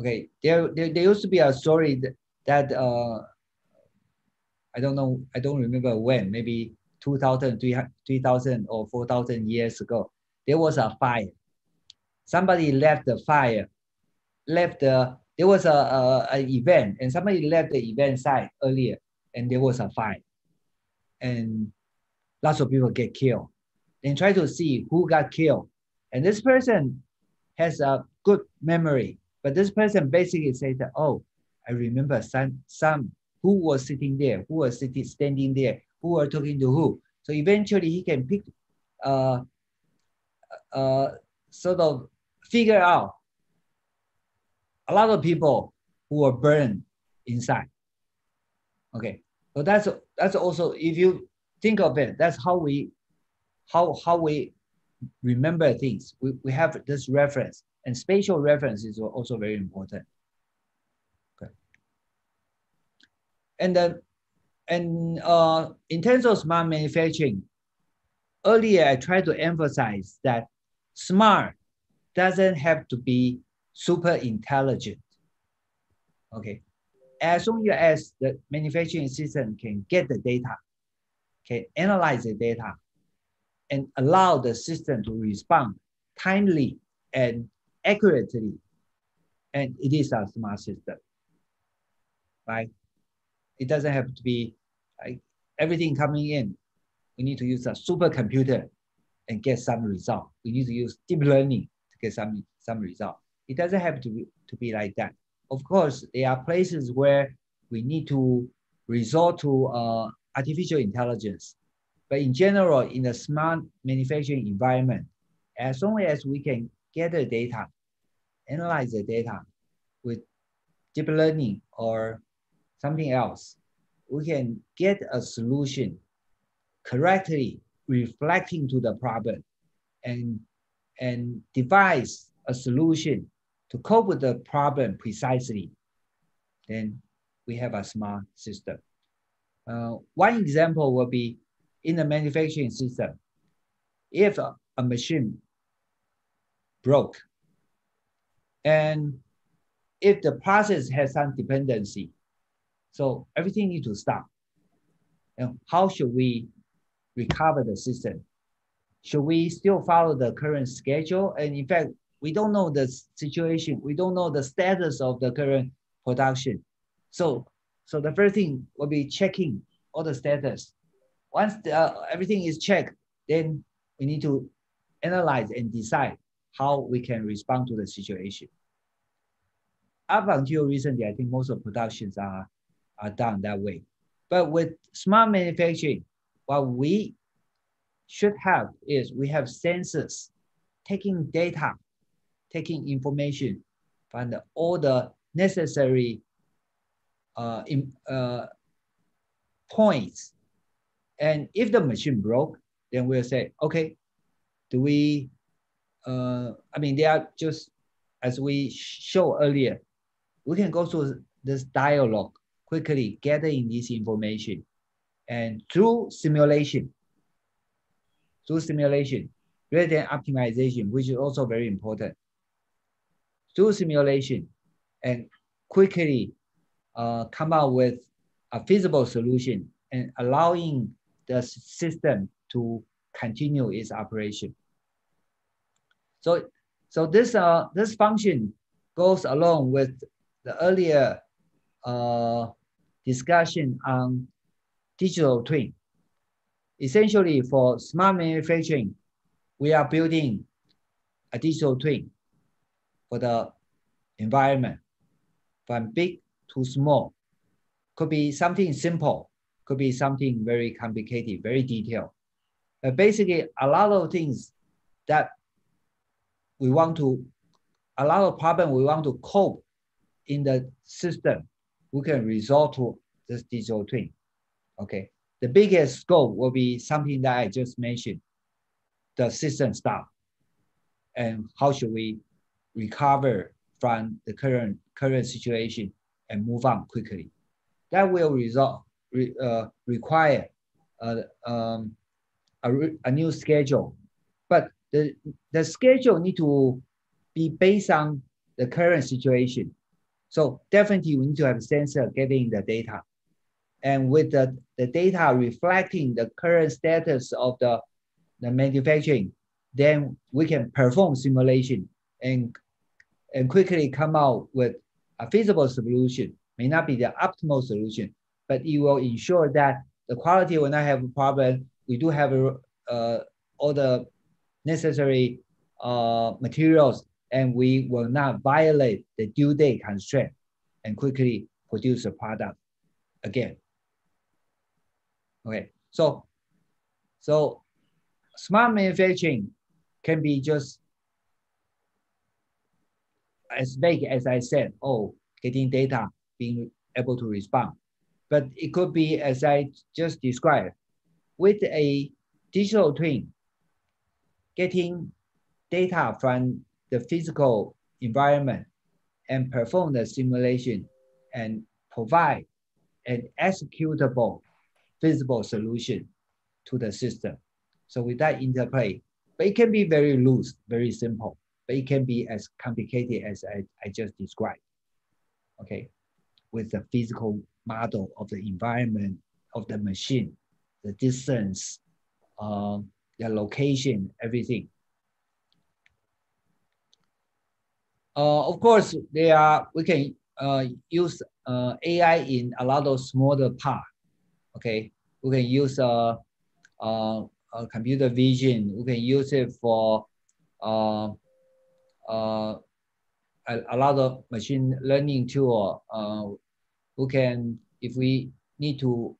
Okay, there used to be a story that I don't know, I don't remember when, maybe 2,000, 3,000 or 4,000 years ago, there was a fire. Somebody left the fire, there was an event, and somebody left the event site earlier, and there was a fire. And lots of people get killed. Then try to see who got killed. And this person has a good memory, but this person basically said that, oh, I remember some who was sitting there, who was standing there, who were talking to who. So eventually he can pick, sort of figure out a lot of people who were burned inside. Okay, so that's also, if you think of it, that's how we remember things. We have this reference, and spatial reference is also very important. Okay, and in terms of smart manufacturing, earlier I tried to emphasize that smart doesn't have to be super intelligent. Okay, as long as the manufacturing system can get the data, can analyze the data, and allow the system to respond timely and accurately, and it is a smart system, right? It doesn't have to be like everything coming in. We need to use a supercomputer and get some result. We need to use deep learning to get some result. It doesn't have to be like that. of course, there are places where we need to resort to artificial intelligence. But in general, in a smart manufacturing environment, as long as we can gather data, analyze the data with deep learning or something else, we can get a solution correctly reflecting to the problem and devise a solution to cope with the problem precisely. Then we have a smart system. One example will be in the manufacturing system. If a machine broke, and if the process has some dependency, so everything needs to stop. And how should we recover the system? Should we still follow the current schedule? And in fact, we don't know the situation. We don't know the status of the current production. So the first thing will be checking all the status. Once everything is checked, then we need to analyze and decide how we can respond to the situation. Up until recently, I think most of productions are done that way. But with smart manufacturing, what we should have is we have sensors taking data, taking information from all the necessary points. And if the machine broke, then we'll say, okay, do we, I mean, they are just, as we showed earlier, we can go through this dialogue quickly, gathering this information. And through simulation, rather than optimization, which is also very important, through simulation and quickly come out with a feasible solution and allowing the system to continue its operation. So this function goes along with the earlier discussion on digital twin. Essentially, for smart manufacturing, we are building a digital twin for the environment, from big to small. Could be something simple, could be something very complicated, very detailed. But basically, a lot of things that we want to, a lot of problems we want to cope in the system, we can resort to this digital twin. Okay. The biggest scope will be something that I just mentioned, the system stop. And how should we recover from the current situation and move on quickly? That will require a new schedule. But the schedule need to be based on the current situation. So definitely we need to have a sensor getting the data. And with the data reflecting the current status of the manufacturing, then we can perform simulation and quickly come out with a feasible solution. May not be the optimal solution, but it will ensure that the quality will not have a problem. We do have all the necessary materials, and we will not violate the due date constraint and quickly produce a product again. Okay, so smart manufacturing can be just as vague as I said, getting data, being able to respond. But it could be, as I just described, with a digital twin, getting data from the physical environment and perform the simulation and provide an executable, feasible solution to the system. So with that interplay, but it can be very loose, very simple, but it can be as complicated as I just described, okay? With the physical model of the environment, of the machine, the distance, the location, everything. Of course, we can use AI in a lot of smaller parts. Okay, we can use computer vision. We can use it for a lot of machine learning tool who can, if we need to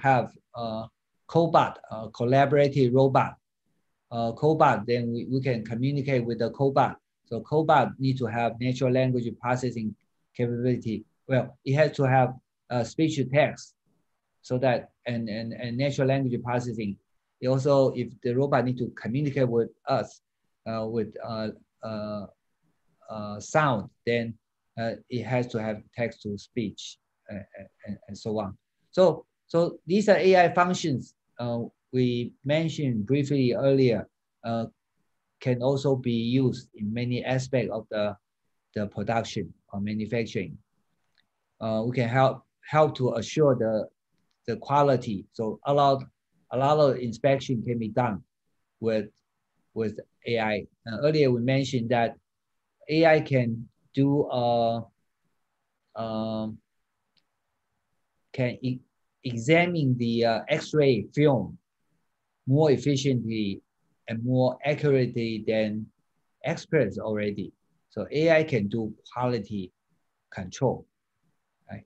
have cobot, collaborative robot, cobot, then we can communicate with the cobot. So cobot need to have natural language processing capability. Well, it has to have speech to text, so that and natural language processing. It also, if the robot need to communicate with us with sound, then it has to have text to speech and so on. So these are AI functions we mentioned briefly earlier, can also be used in many aspects of the production or manufacturing. We can help to assure the quality. So a lot of inspection can be done with AI. Earlier we mentioned that AI can do examine the X-ray film more efficiently and more accurately than experts already. So AI can do quality control, right?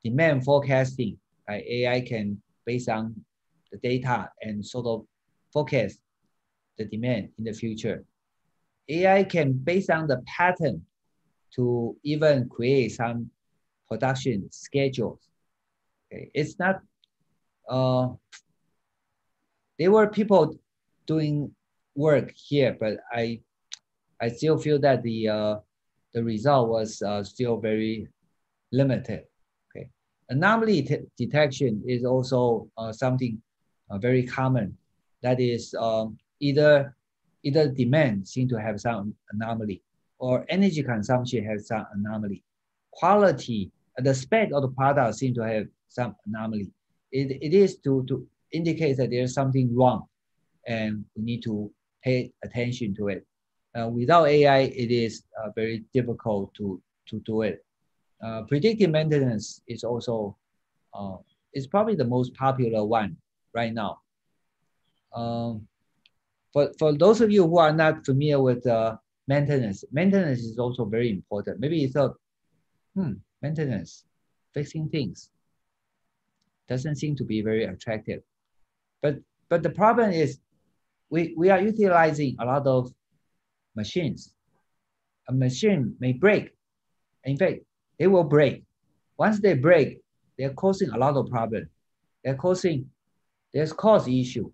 Demand forecasting, right? AI can, based on the data, and sort of forecast the demand in the future. AI can, based on the pattern, to even create some production schedules. Okay, it's not. There were people doing work here, but I still feel that the result was still very limited. Okay, anomaly detection is also something very common. That is either demand seem to have some anomaly, or energy consumption has some anomaly. Quality, the spec of the product seem to have some anomaly. It is to indicate that there's something wrong, and we need to pay attention to it. Without AI, it is very difficult to do it. Predictive maintenance is also is probably the most popular one right now. For those of you who are not familiar with maintenance is also very important. Maybe you thought, maintenance, fixing things, doesn't seem to be very attractive. But the problem is we are utilizing a lot of machines. A machine may break. In fact, they will break. Once they break, they're causing a lot of problems. There's cost issue.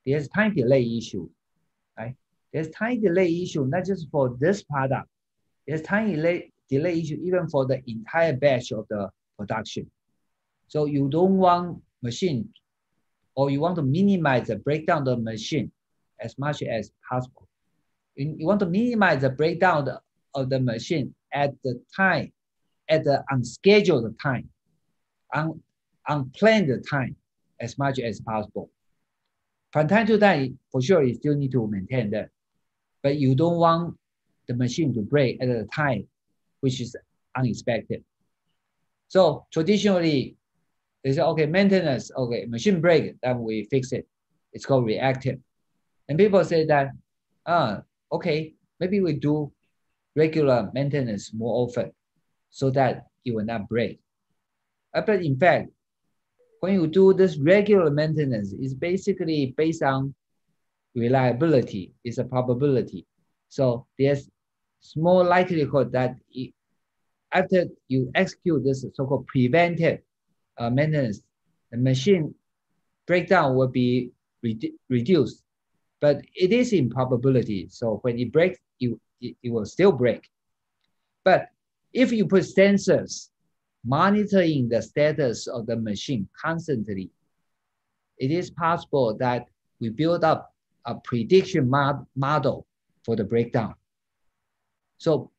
There's time delay issue, right? There's time delay issue, not just for this product. There's time delay issue even for the entire batch of the production. So you don't want machine, or you want to minimize the breakdown of the machine as much as possible. You want to minimize the breakdown of the machine at the time, at the unscheduled time, unplanned time, as much as possible. From time to time, for sure, you still need to maintain that, but you don't want the machine to break at a time which is unexpected. So traditionally, they say, okay, maintenance, okay, machine break, then we fix it. It's called reactive. And people say that, okay, maybe we do regular maintenance more often so that it will not break. But in fact, when you do this regular maintenance, it's basically based on reliability, it's a probability. So there's small likelihood that after you execute this so-called preventive maintenance, the machine breakdown will be reduced, but it is in probability. So when it breaks, it will still break. But if you put sensors monitoring the status of the machine constantly, it is possible that we build up a prediction model for the breakdown. So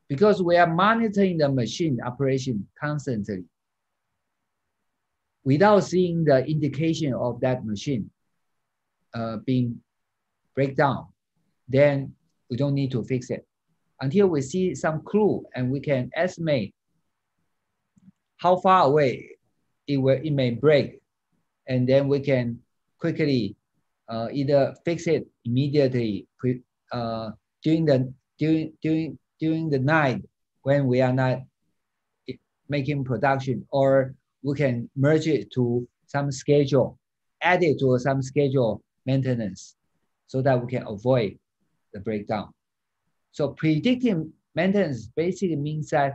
because we are monitoring the machine operation constantly, without seeing the indication of that machine being breakdown, then we don't need to fix it until we see some clue and we can estimate how far away it may break, and then we can quickly either fix it immediately during the night when we are not making production, or we can merge it to some schedule, add it to some schedule maintenance, so that we can avoid the breakdown. So predictive maintenance basically means that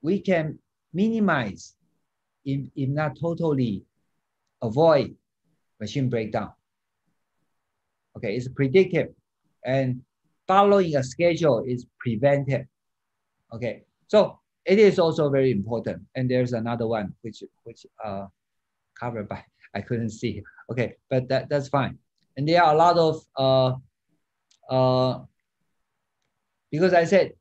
we can minimize, if not totally, avoid machine breakdown. Okay, it's predictive, and following a schedule is preventive. Okay, so it is also very important. And there's another one which covered by, I couldn't see. Okay, but that's fine. And there are a lot of because I said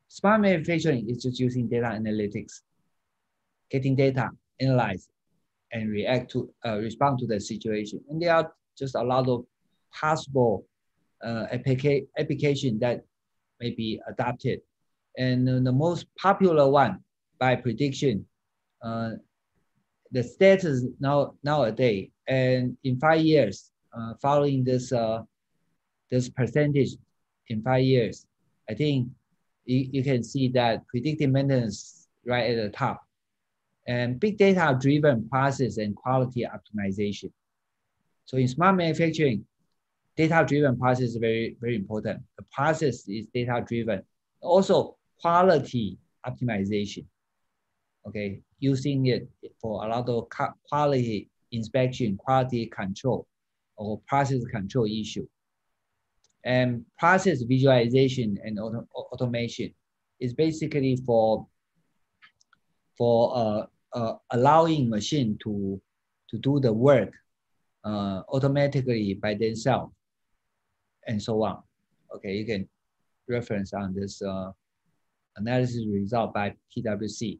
smart manufacturing is just using data analytics, getting data, analyze, and respond to the situation. And there are just a lot of possible application that may be adopted. And the most popular one by prediction, the status nowadays, and in 5 years, following this percentage in 5 years, I think you can see that predictive maintenance right at the top, and big data driven process and quality optimization. So in smart manufacturing, data driven process is very, very important. The process is data driven. Also quality optimization, okay, using it for a lot of quality inspection, quality control, or process control issue. And process visualization and automation is basically for allowing machine to do the work automatically by themselves, and so on. Okay, you can reference on this analysis result by PwC.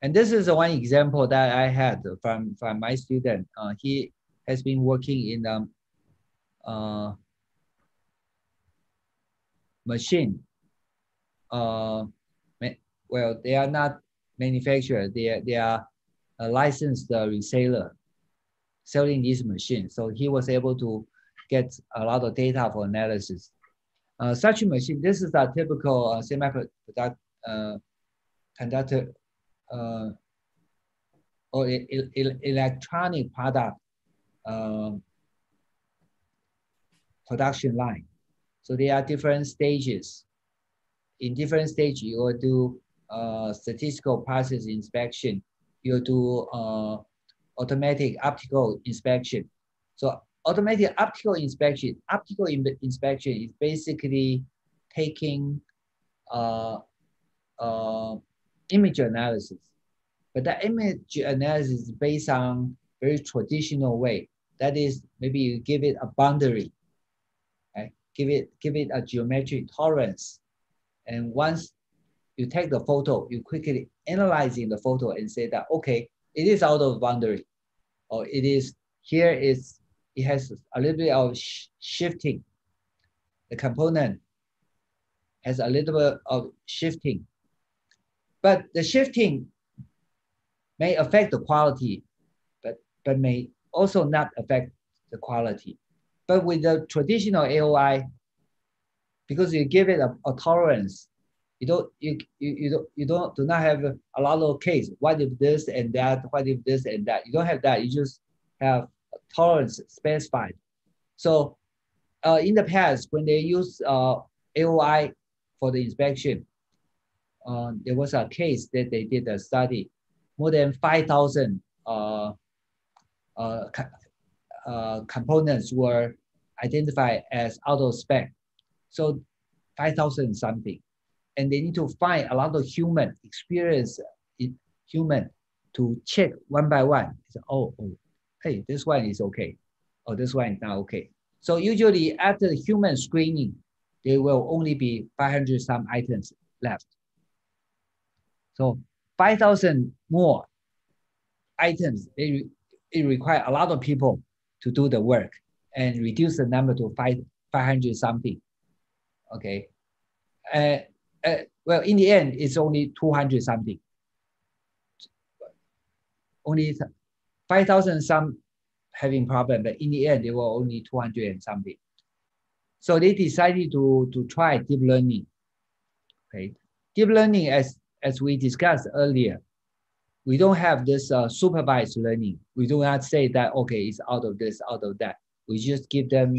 And this is one example that I had from my student. He has been working in machine. Well, they are not manufacturer. They are a licensed reseller selling these machines. So he was able to get a lot of data for analysis. Such a machine, this is a typical semiconductor or electronic product production line. So there are different stages. In different stages, you will do statistical process inspection. You'll do automatic optical inspection. So automatic optical inspection is basically taking image analysis. But that image analysis is based on very traditional way. That is, maybe you give it a boundary, right? Give it a geometric tolerance. And once you take the photo, you quickly analyzing the photo and say that, okay, it is out of boundary, or it is, here is, it has a little bit of shifting. The component has a little bit of shifting. But the shifting may affect the quality, but may also not affect the quality. But with the traditional AOI, because you give it a tolerance, you do not have a lot of case. What if this and that? What if this and that? You don't have that. You just have a tolerance specified. So in the past, when they use AOI for the inspection, there was a case that they did a study. More than 5,000 components were identified as out of spec. So 5,000 something. And they need to find a lot of human experience, human to check one by one. Oh, hey, this one is okay. Oh, this one is not okay. So usually after the human screening, there will only be 500 some items left. So 5,000 more items, it requires a lot of people to do the work and reduce the number to 500 something. Okay. Well, in the end, it's only 200 something. Only 5,000 some having problem, but in the end, there were only 200 and something. So they decided to try deep learning. Okay, deep learning, as we discussed earlier, we don't have this supervised learning. We do not say that, okay, it's out of this, out of that. We just give them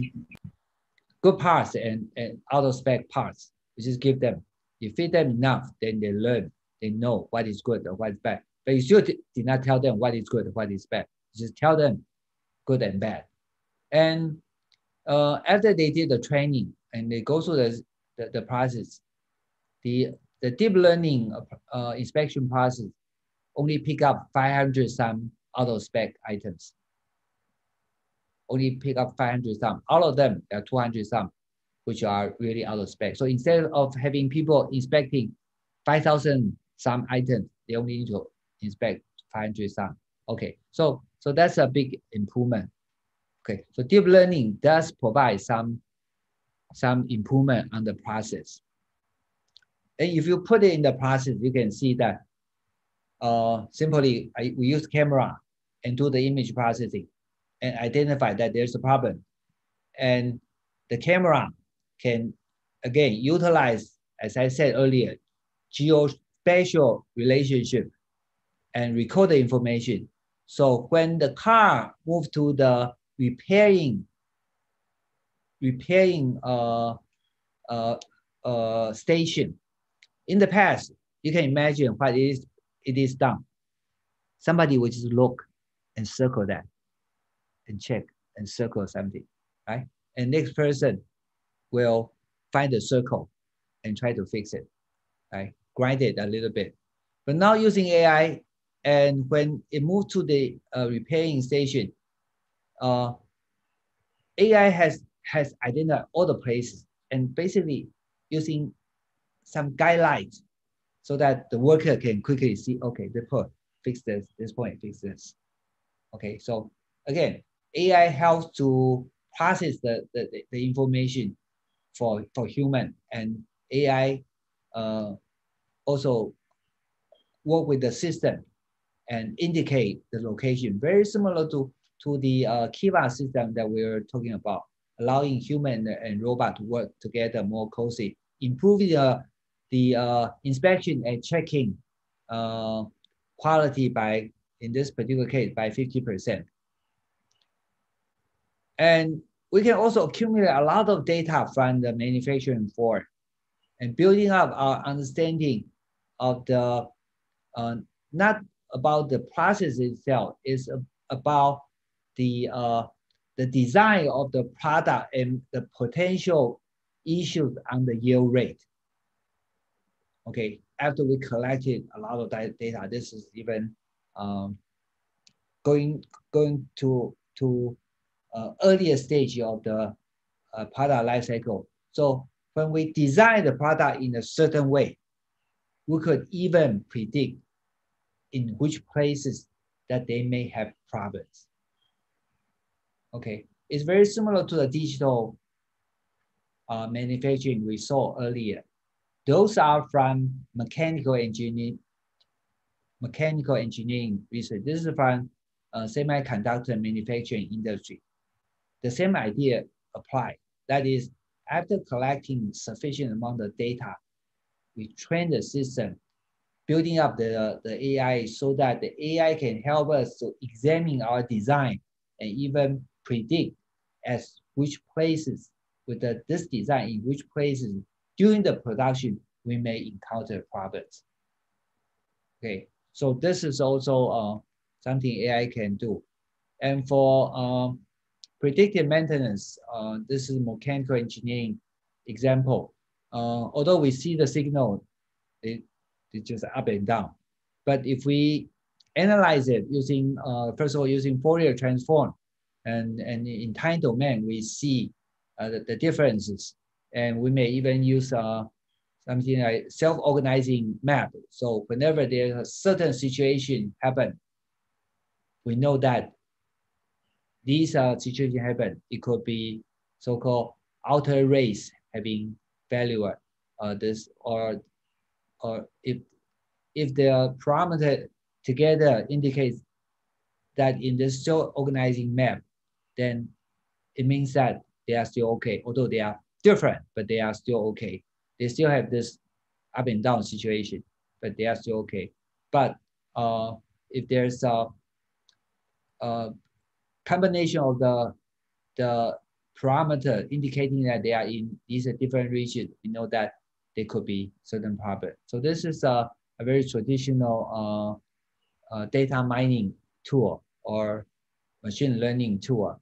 good parts and out of spec parts. We just give them. You feed them enough, then they learn. They know what is good or what is bad. But you still did not tell them what is good and what is bad. You just tell them good and bad. And after they did the training and they go through the process, the deep learning inspection process only pick up 500 some out of spec items. Only pick up 500 some. All of them are 200 some, which are really out of spec. So instead of having people inspecting 5,000 some items, they only need to inspect 500 some. Okay, so that's a big improvement. Okay, so deep learning does provide some improvement on the process. And if you put it in the process, you can see that simply we use camera and do the image processing and identify that there's a problem. And the camera can, again, utilize, as I said earlier, geospatial relationship and record the information. So when the car moves to the repairing station, in the past, you can imagine what it is done. Somebody will just look and circle that and check and circle something, right? And next person will find the circle and try to fix it, right? Grind it a little bit. But now using AI, and when it moves to the repairing station, AI has identified all the places and basically using some guidelines so that the worker can quickly see, okay, this point, fix this point, fix this. Okay, so again, AI helps to process the information for human, and AI also work with the system and indicate the location, very similar to the Kiva system that we're talking about, allowing human and robot to work together more closely, improving the inspection and checking quality by, in this particular case, by 50%. And we can also accumulate a lot of data from the manufacturing floor and building up our understanding of the, not about the process itself, is about the design of the product and the potential issues on the yield rate. Okay, after we collected a lot of data, this is even going to earlier stage of the product life cycle. So when we design the product in a certain way, we could even predict in which places that they may have problems. Okay, it's very similar to the digital manufacturing we saw earlier. Those are from mechanical engineering research. This is from semiconductor manufacturing industry. The same idea applies. That is, after collecting sufficient amount of data, we train the system, building up the AI so that the AI can help us to examine our design and even predict as which places with this design, in which places during the production we may encounter problems. Okay, so this is also something AI can do. And for predictive maintenance, this is mechanical engineering example. Although we see the signal, it's just up and down. But if we analyze it using, first of all, using Fourier transform, and in time domain, we see the differences. And we may even use something like self-organizing map. So whenever there's a certain situation happen, we know that these situations happen. It could be so-called outer race having failure, this or if the parameter together indicates that in this self-organizing map, then it means that they are still okay, although they are different, but they are still okay. They still have this up and down situation, but they are still okay. But if there's a combination of the parameter indicating that they are in these different regions, we know that there could be certain problem. So this is a very traditional data mining tool or machine learning tool.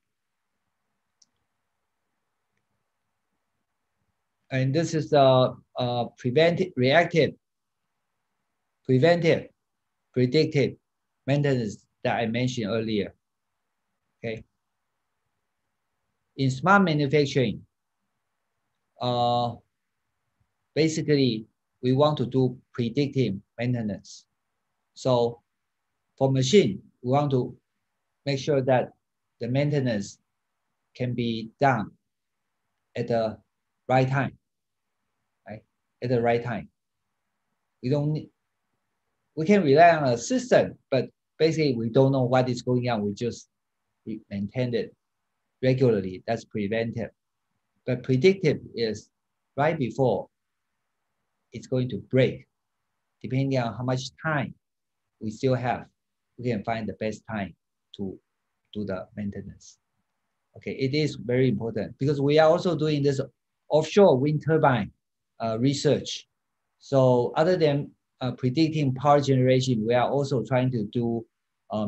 And this is the preventive, reactive, preventive, predictive maintenance that I mentioned earlier. Okay. In smart manufacturing, basically we want to do predictive maintenance. So for machine, we want to make sure that the maintenance can be done at the right time, right? At the right time. We can rely on a system, but basically we don't know what is going on. We just maintain it regularly. That's preventive. But predictive is right before it's going to break. Depending on how much time we still have, we can find the best time to do the maintenance. Okay, it is very important because we are also doing this offshore wind turbine research. So other than predicting power generation, we are also trying to do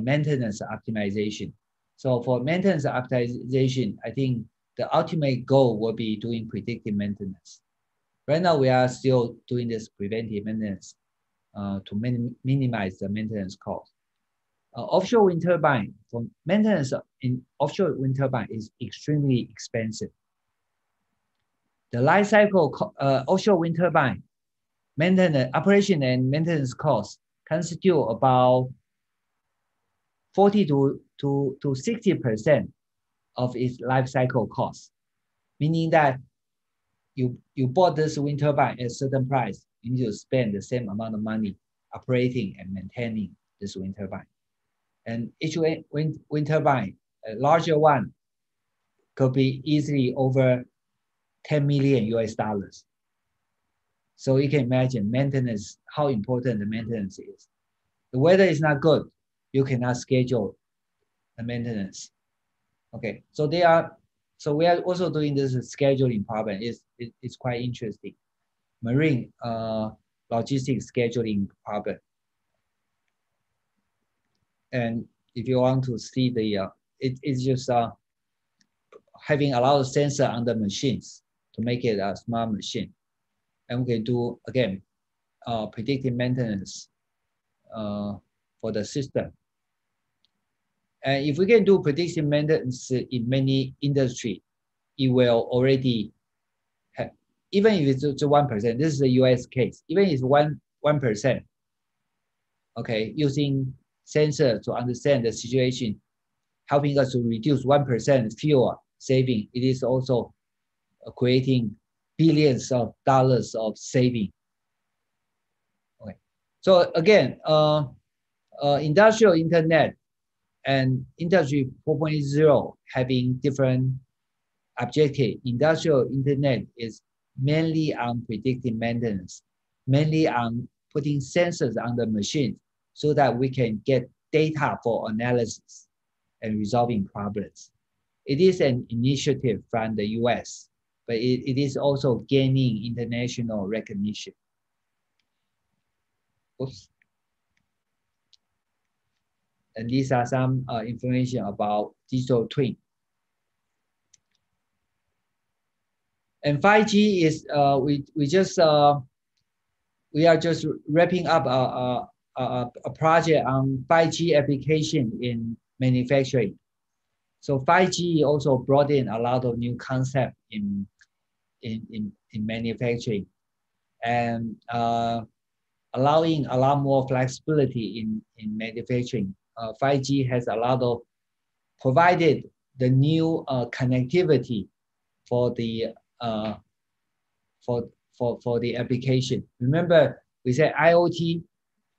maintenance optimization. So for maintenance optimization, I think the ultimate goal will be doing predictive maintenance. Right now, we are still doing this preventive maintenance to minimize the maintenance cost. Offshore wind turbine, for maintenance in offshore wind turbine is extremely expensive. The life cycle offshore wind turbine maintenance, operation and maintenance costs constitute about 40 to 60% of its life cycle cost, meaning that you bought this wind turbine at a certain price, you need to spend the same amount of money operating and maintaining this wind turbine. And each wind turbine, a larger one, could be easily over 10 million US dollars. So you can imagine maintenance, how important the maintenance is. The weather is not good, you cannot schedule the maintenance. Okay, so we are also doing this scheduling problem. It's quite interesting. Marine logistics scheduling problem. And if you want to see the, it's just having a lot of sensor on the machines to make it a smart machine. And we can do, again, predictive maintenance for the system. And if we can do predictive maintenance in many industries, it will already have, even if it's just 1%, this is a US case, even if it's 1%, okay, using sensor to understand the situation, helping us to reduce 1% fuel saving, it is also creating billions of dollars of saving. Okay, so again, industrial internet and industry 4.0 having different objectives. Industrial internet is mainly on predictive maintenance, mainly on putting sensors on the machine so that we can get data for analysis and resolving problems. It is an initiative from the US, but it is also gaining international recognition. Oops. And these are some information about digital twin. And 5G is, we are just wrapping up a project on 5G application in manufacturing. So 5G also brought in a lot of new concepts in manufacturing and allowing a lot more flexibility in manufacturing. 5G has a lot of provided the new connectivity for the application. Remember, we said IoT,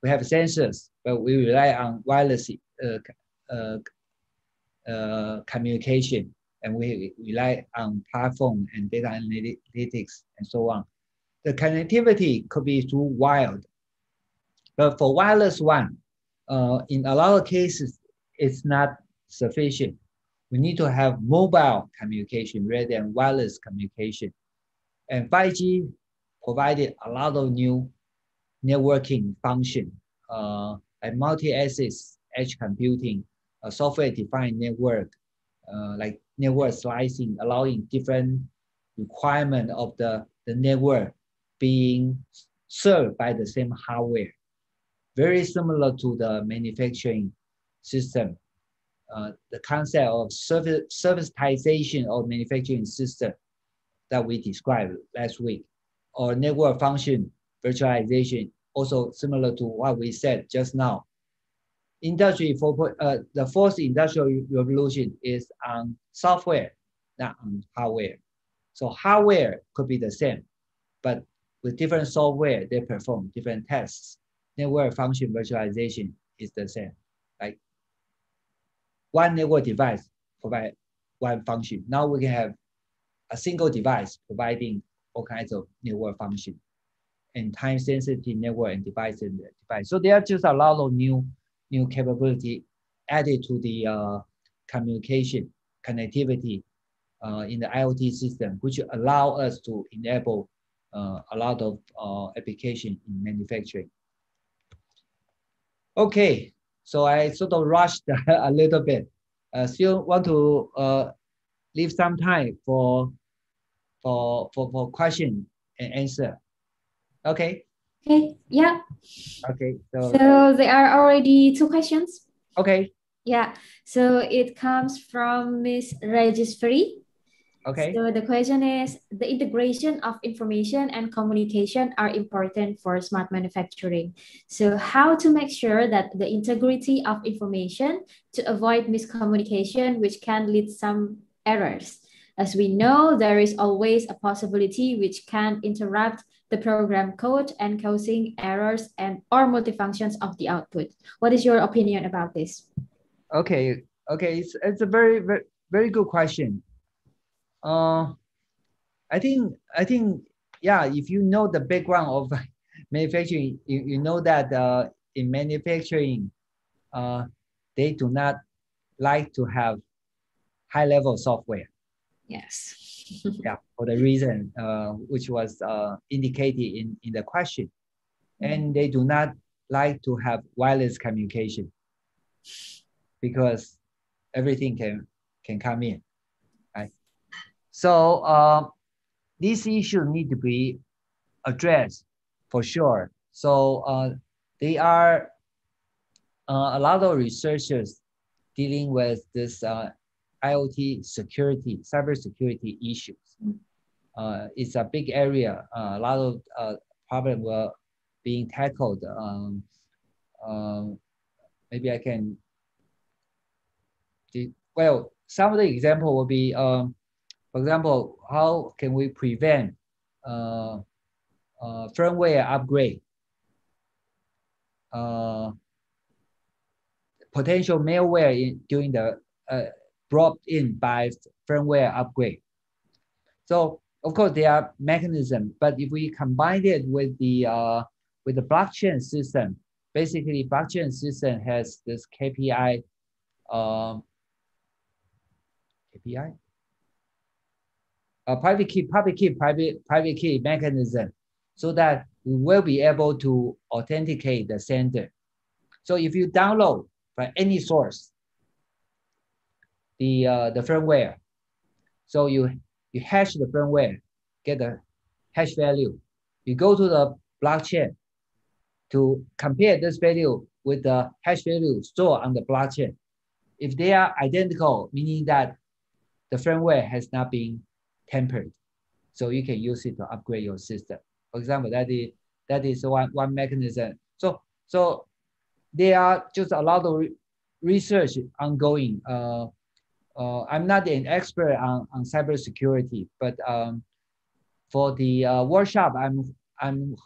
we have sensors, but we rely on wireless communication. and we rely on platform and data analytics and so on. The connectivity could be through wired, but for wireless one, in a lot of cases, it's not sufficient. We need to have mobile communication rather than wireless communication. And 5G provided a lot of new networking function, like multi-access edge computing, software-defined network, like network slicing, allowing different requirement of the network being served by the same hardware. Very similar to the manufacturing system. The concept of servitization of manufacturing system that we described last week, or network function virtualization, also similar to what we said just now. Industry 4.0, the fourth industrial revolution is on software, not on hardware. So hardware could be the same, but with different software, they perform different tasks. Network function virtualization is the same. Like one network device provide one function. Now we can have a single device providing all kinds of network function and time-sensitive network and device. So there are just a lot of new capability added to the communication, connectivity in the IoT system, which allow us to enable a lot of application in manufacturing. Okay, so I sort of rushed a little bit. Still want to leave some time for question and answer. Okay. Okay, yeah. Okay, so there are already 2 questions. Okay. Yeah, so it comes from Miss Registrasi. Okay. So the question is, the integration of information and communication are important for smart manufacturing. So how to make sure that the integrity of information to avoid miscommunication, which can lead some errors. As we know, there is always a possibility which can interrupt the program code and causing errors and or multifunctions of the output. What is your opinion about this? Okay, it's a very good question. I think yeah, if you know the background of manufacturing, you know that in manufacturing, they do not like to have high-level software. Yes. Yeah, for the reason which was indicated in the question. And they do not like to have wireless communication because everything can come in, right? So this issue need to be addressed for sure. So they are a lot of researchers dealing with this IoT security, cybersecurity issues. It's a big area. A lot of problems were being tackled. Maybe I can. Well, some of the example will be, for example, how can we prevent firmware upgrade? Potential malware during the brought in by firmware upgrade. So of course there are mechanisms, but if we combine it with the blockchain system, basically blockchain system has this KPI private key mechanism, so that we will be able to authenticate the sender. So if you download from any source the firmware, so you hash the firmware, get the hash value. You go to the blockchain to compare this value with the hash value stored on the blockchain. If they are identical, meaning that the firmware has not been tampered, so you can use it to upgrade your system. For example, that is one mechanism. So there are just a lot of research ongoing. I'm not an expert on cybersecurity, but for the workshop, I'm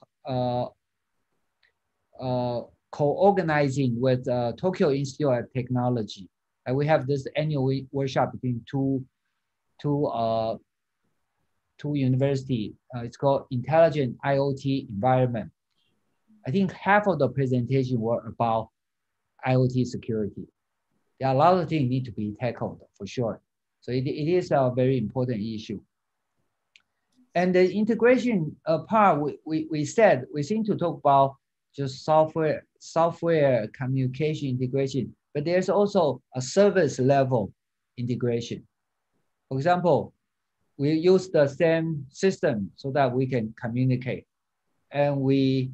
co-organizing with Tokyo Institute of Technology. We have this annual workshop between two two university. It's called Intelligent IoT Environment. I think half of the presentation were about IoT security. There are a lot of things need to be tackled for sure. So it is a very important issue. And the integration part, we said, we seem to talk about just software communication integration, but there's also a service level integration. For example, we use the same system so that we can communicate, and we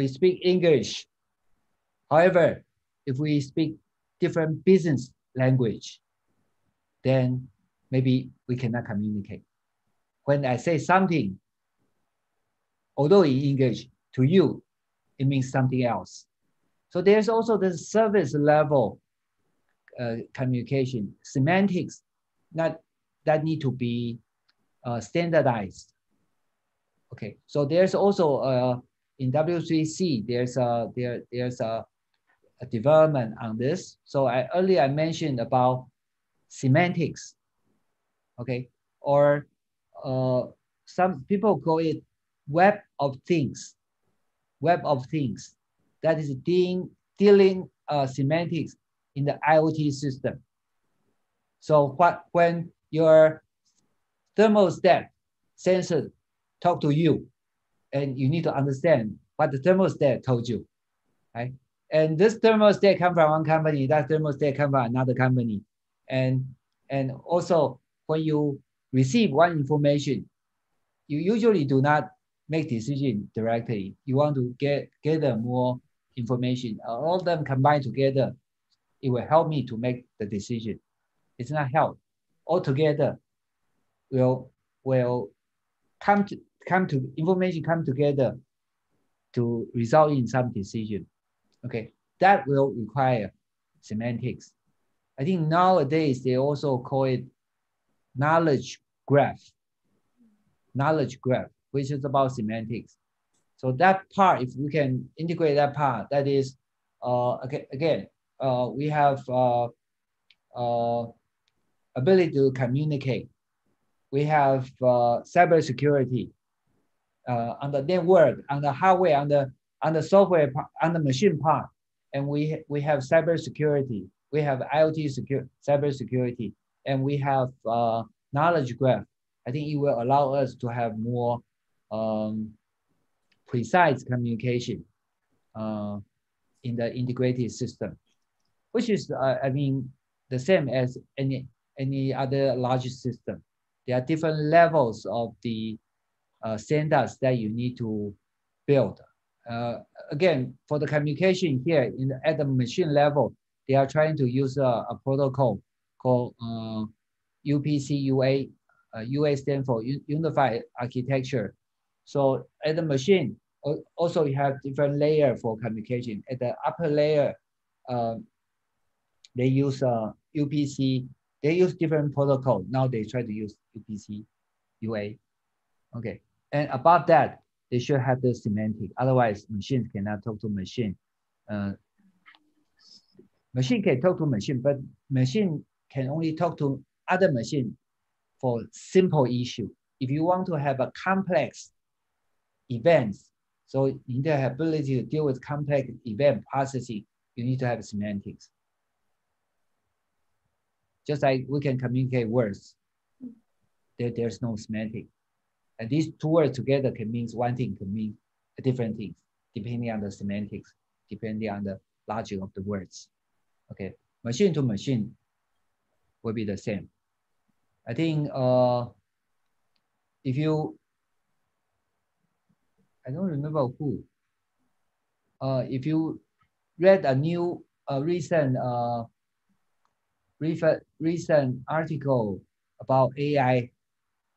speak English. However, if we speak different business language, then maybe we cannot communicate. When I say something, although in English, to you, it means something else. So there's also the service level communication, semantics that need to be standardized. Okay, so there's also in W3C, there's a development on this. So earlier I mentioned about semantics, okay, or some people call it web of things. Web of things, that is dealing semantics in the IoT system. So when your thermostat sensor talk to you, and you need to understand what the thermostat told you, right? And this thermostat come from one company, that thermostat come from another company. And also when you receive one information, you usually do not make decision directly. You want to gather more information. All of them combined together, it will help me to make the decision. It's not help. All together will information come together to result in some decision. Okay, that will require semantics. I think nowadays they also call it knowledge graph, which is about semantics. So that part, if we can integrate that part, that is, again, we have ability to communicate. We have cybersecurity on the network, on the hardware, on the software, on the machine part, and we have cybersecurity. We have IoT cybersecurity, and we have knowledge graph. I think it will allow us to have more precise communication in the integrated system, which is, I mean, the same as any other large system. There are different levels of the standards that you need to build. Again, for the communication here at the machine level, they are trying to use a protocol called UPC-UA. UA stands for Unified Architecture. So at the machine, also you have different layer for communication. At the upper layer, they use UPC. They use different protocol. Now they try to use UPC-UA. Okay, and above that, they should have the semantic. Otherwise, machines cannot talk to machine. Machine can talk to machine, but machine can only talk to other machine for simple issue. If you want to have a complex events, so you need to have ability to deal with complex event processing, you need to have semantics. Just like we can communicate words, there's no semantic. And these two words together can mean one thing, can mean a different thing, depending on the semantics, depending on the logic of the words. Okay, machine to machine will be the same. I think if you, I don't remember who, if you read a new recent article about AI,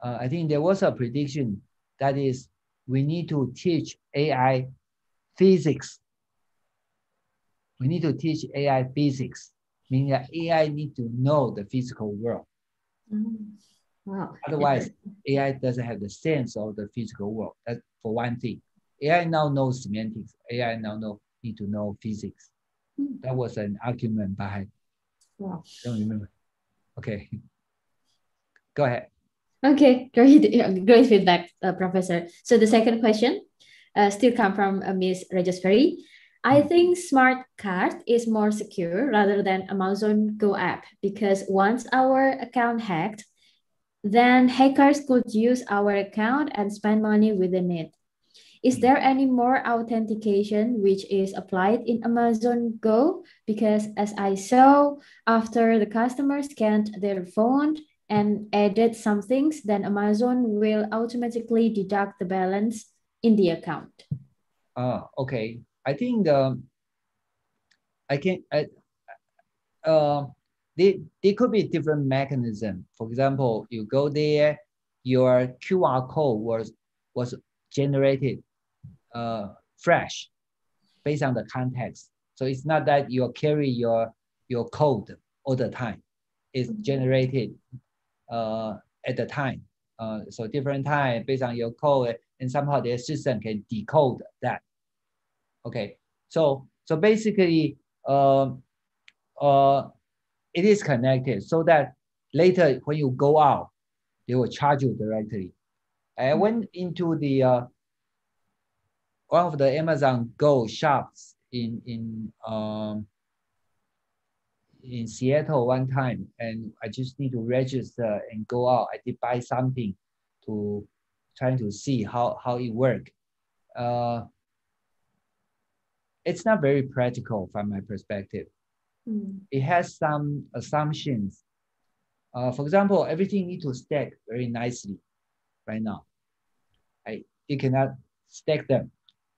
I think there was a prediction that is we need to teach AI physics. We need to teach AI physics, meaning that AI need to know the physical world. Wow. Otherwise, AI doesn't have the sense of the physical world. That's for one thing. AI now knows semantics. AI now need to know physics. That was an argument by, Wow. I don't remember. Okay, go ahead. Okay, great, great feedback, Professor. So the second question still come from Ms. Registrasi. I think smart card is more secure rather than Amazon Go app because once our account hacked, then hackers could use our account and spend money within it. Is there any more authentication which is applied in Amazon Go? Because as I saw, after the customer scanned their phone and added some things, then Amazon will automatically deduct the balance in the account. Okay. I think there could be different mechanism. For example, you go there, your QR code was generated fresh based on the context. So it's not that you carry your code all the time. It's generated at the time. So different time based on your code, and somehow the system can decode that. Okay. So basically, it is connected so that later when you go out, they will charge you directly. I went into the one of the Amazon Go shops in Seattle one time, and I just need to register and go out. I did buy something to trying to see how it works. It's not very practical from my perspective. It has some assumptions. For example, everything needs to stack very nicely right now. You cannot stack them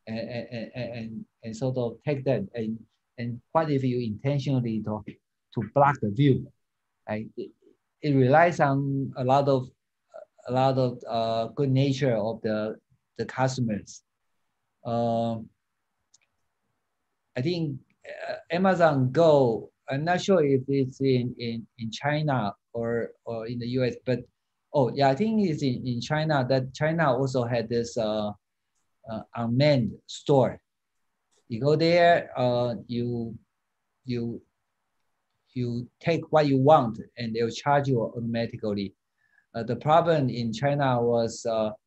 and sort of take them and what if you intentionally to block the view? It relies on a lot of good nature of the customers. I think Amazon Go, I'm not sure if it's in China or in the US, but oh yeah, I think it's in China. That China also had this unmanned store. You go there, you take what you want, and they'll charge you automatically. The problem in China was not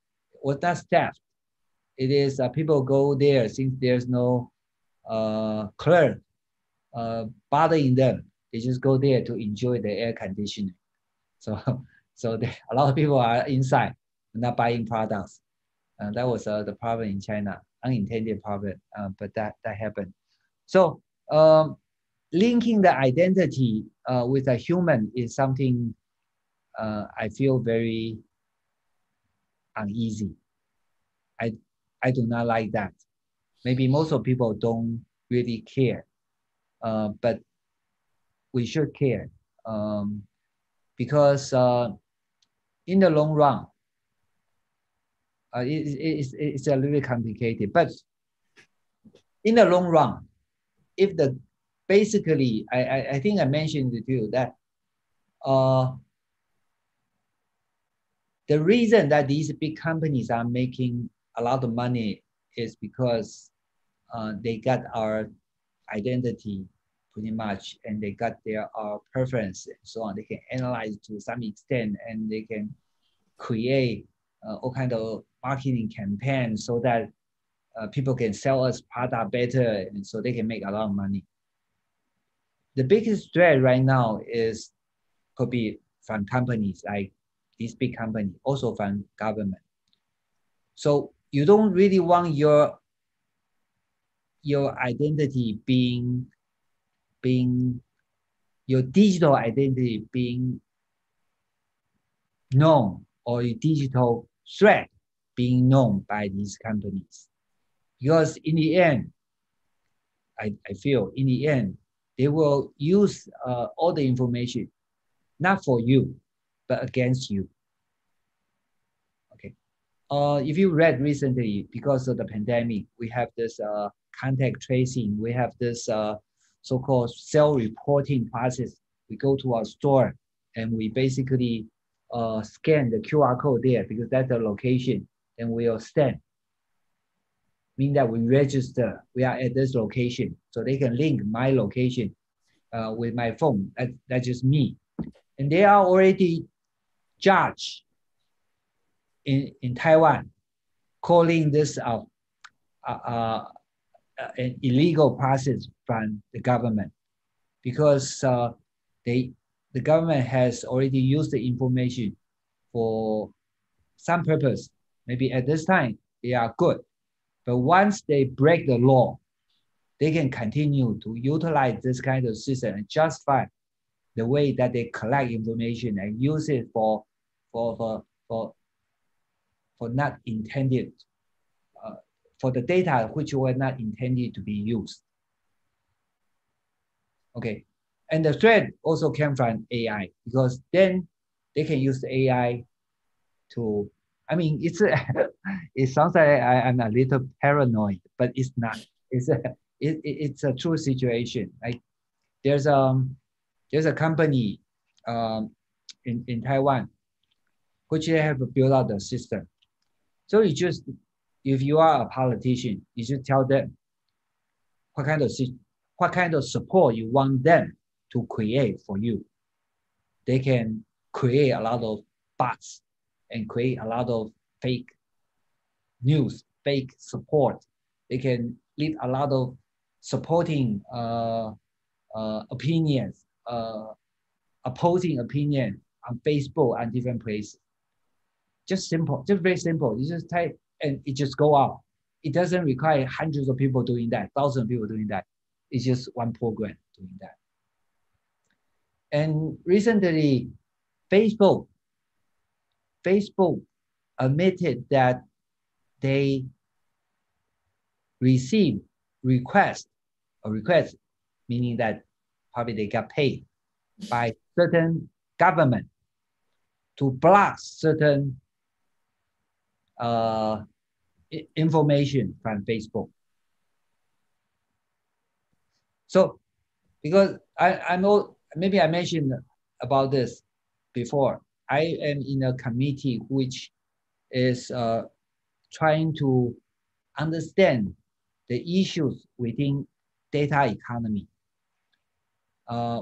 theft. It is people go there since there's no clerk bothering them. They just go there to enjoy the air conditioning. So a lot of people are inside, not buying products. That was the problem in China, unintended problem, but that happened. So linking the identity with a human is something I feel very uneasy. I do not like that. Maybe most of people don't really care, but we should care because in the long run, it's a little complicated. But in the long run, if basically, I think I mentioned to you that the reason that these big companies are making a lot of money is because they got our identity pretty much, and they got their preference and so on. They can analyze to some extent, and they can create all kind of marketing campaigns so that people can sell us product better, and so they can make a lot of money. The biggest threat right now could be from companies like these big companies, also from government. So you don't really want your identity being your digital identity being known, or your digital threat being known by these companies. Because in the end, I feel in the end, they will use all the information, not for you, but against you. Okay. If you read recently, because of the pandemic, we have this contact tracing, we have this so-called self-reporting process. We go to our store and we basically scan the QR code there because that's the location, and we'll stamp. Mean that we register, we are at this location, so they can link my location with my phone. That's just me. And they are already judged in Taiwan, calling this an illegal process from the government, because the government has already used the information for some purpose. Maybe at this time they are good, but once they break the law, they can continue to utilize this kind of system and justify the way that they collect information and use it for not intended, for the data which were not intended to be used. Okay, and the threat also came from AI, because then they can use the AI to, I mean, it's it sounds like I'm a little paranoid, but it's not. It's a true situation. Like there's a company in Taiwan which they have built out the system. So you just, if you are a politician, you should tell them what kind of support you want them to create for you. They can create a lot of bots and create a lot of fake news, fake support. They can leave a lot of supporting opinions, opposing opinion on Facebook and different places. Just simple, just very simple. You just type and it just go out. It doesn't require hundreds of people doing that, thousands of people doing that. It's just one program doing that. And recently, Facebook admitted that they received requests, meaning that probably they got paid by certain government to block certain information from Facebook. So, because I know, maybe I mentioned about this before, I am in a committee which is trying to understand the issues within data economy.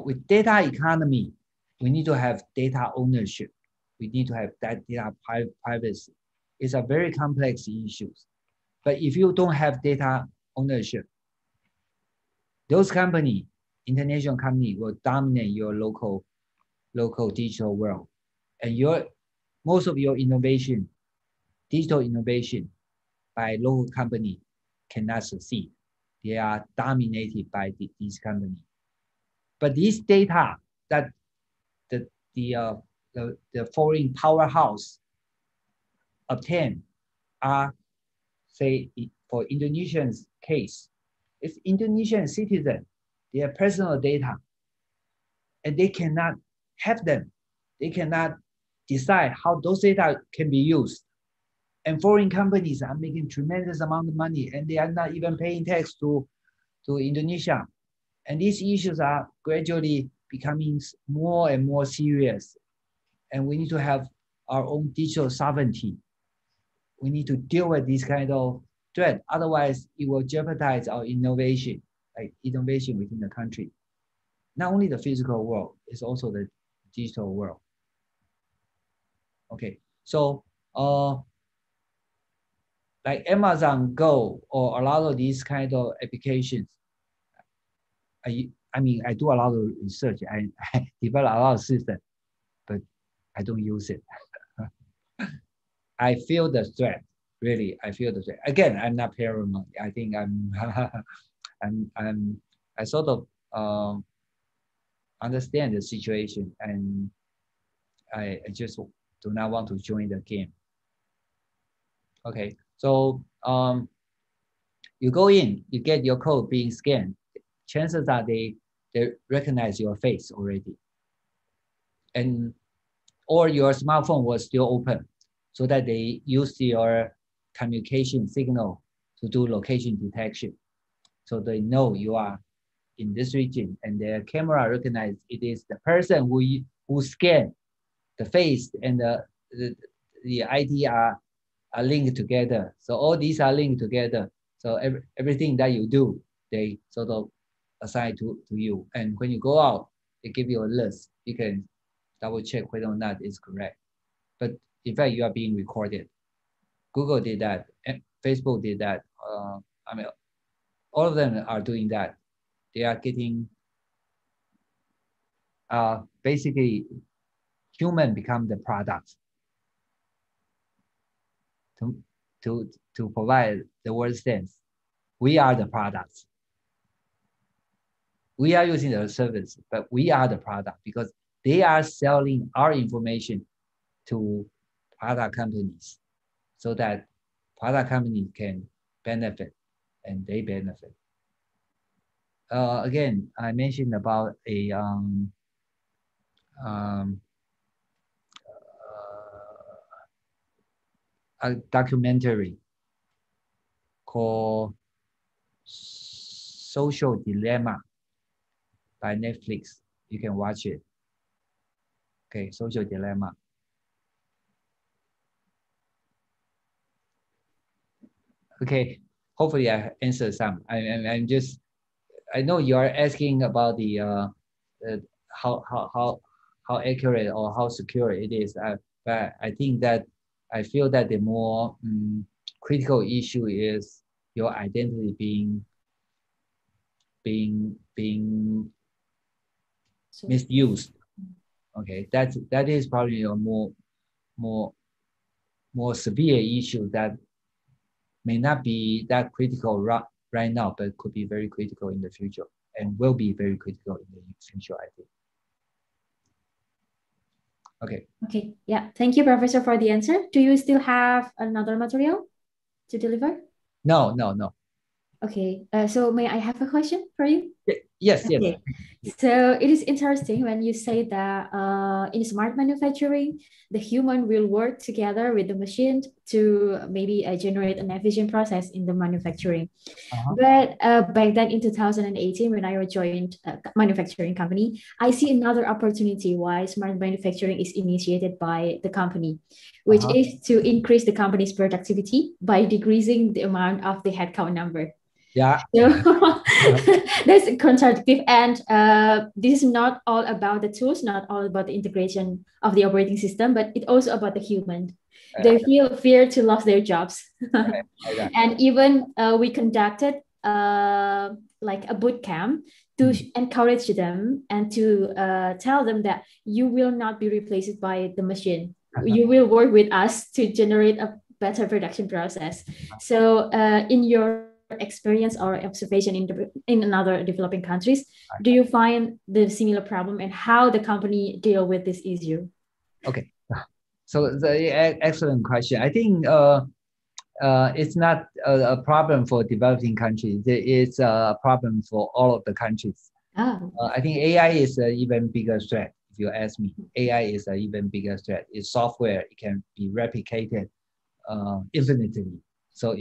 With data economy, we need to have data ownership. We need to have that data privacy. It's a very complex issue. But if you don't have data ownership, those companies, international companies, will dominate your local digital world. And most of your innovation, digital innovation by local company cannot succeed. They are dominated by these companies. But these data that the foreign powerhouse obtain are, say, for Indonesian's case, it's Indonesian citizen, their personal data, and they cannot have them. They cannot decide how those data can be used. And foreign companies are making tremendous amount of money, and they are not even paying tax to Indonesia. And these issues are gradually becoming more and more serious. And we need to have our own digital sovereignty. We need to deal with this kind of threat. Otherwise, it will jeopardize our innovation, like innovation within the country. Not only the physical world, it's also the digital world. Okay, so like Amazon Go or a lot of these kind of applications, I mean, I do a lot of research. I develop a lot of systems, but I don't use it. I feel the threat, really. I feel the threat. Again, I'm not paranoid. I think I sort of understand the situation, and I just do not want to join the game. Okay, so you go in, you get your code being scanned. Chances are they recognize your face already, and or your smartphone was still open, so that they use your communication signal to do location detection, so they know you are in this region, and their camera recognize it is the person who scanned the face, and the ID are linked together. So all these are linked together. So everything that you do, they sort of assign to you. And when you go out, they give you a list. You can double check whether or not it's correct. But in fact, you are being recorded. Google did that, and Facebook did that. I mean, all of them are doing that. They are getting, basically, human become the product to provide the word sense. We are the products. We are using the service, but we are the product because they are selling our information to product companies so that product companies can benefit and they benefit. Again, I mentioned about a documentary called Social Dilemma by Netflix. You can watch it. Okay, Social Dilemma. Okay, hopefully I answered some. I'm just, I know you are asking about the how accurate or how secure it is, but I think that I feel that the more critical issue is your identity being misused. Okay, that is probably a more severe issue that may not be that critical right now, but could be very critical in the future and will be very critical in the future, I think. Okay. Okay. Yeah. Thank you, Professor, for the answer. Do you still have another material to deliver? No. Okay. So may I have a question for you? Yes. Okay. So it is interesting when you say that in smart manufacturing, the human will work together with the machine to maybe generate an efficient process in the manufacturing. But back then in 2018, when I joined a manufacturing company, I see another opportunity why smart manufacturing is initiated by the company, which is to increase the company's productivity by decreasing the amount of the headcount number. Yeah. So that's contradictive, and this is not all about the tools, not all about the integration of the operating system, but it's also about the human. They feel fear to lose their jobs. And even we conducted like a boot camp to encourage them and to tell them that you will not be replaced by the machine. You will work with us to generate a better production process. So in your experience or observation in another developing countries, do you find the similar problem, and how the company deal with this issue? Okay, so the excellent question. I think it's not a problem for developing countries. It's a problem for all of the countries. I think AI is an even bigger threat. If you ask me, AI is an even bigger threat. It's software. It can be replicated infinitely. So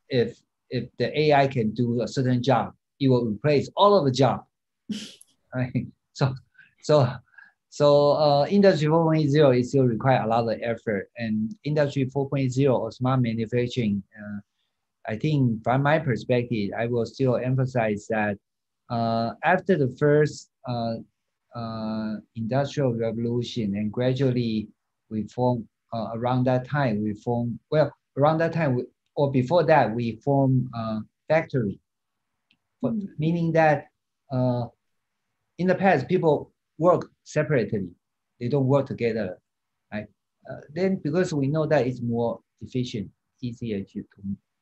if the AI can do a certain job, it will replace all of the job. Right? So Industry 4.0 is still require a lot of effort, and Industry 4.0 or smart manufacturing, I think from my perspective, I will still emphasize that after the first industrial revolution, and gradually we form around that time or before that, we form factory, meaning that in the past, people work separately. They don't work together, right? Then because we know that it's more efficient, easier to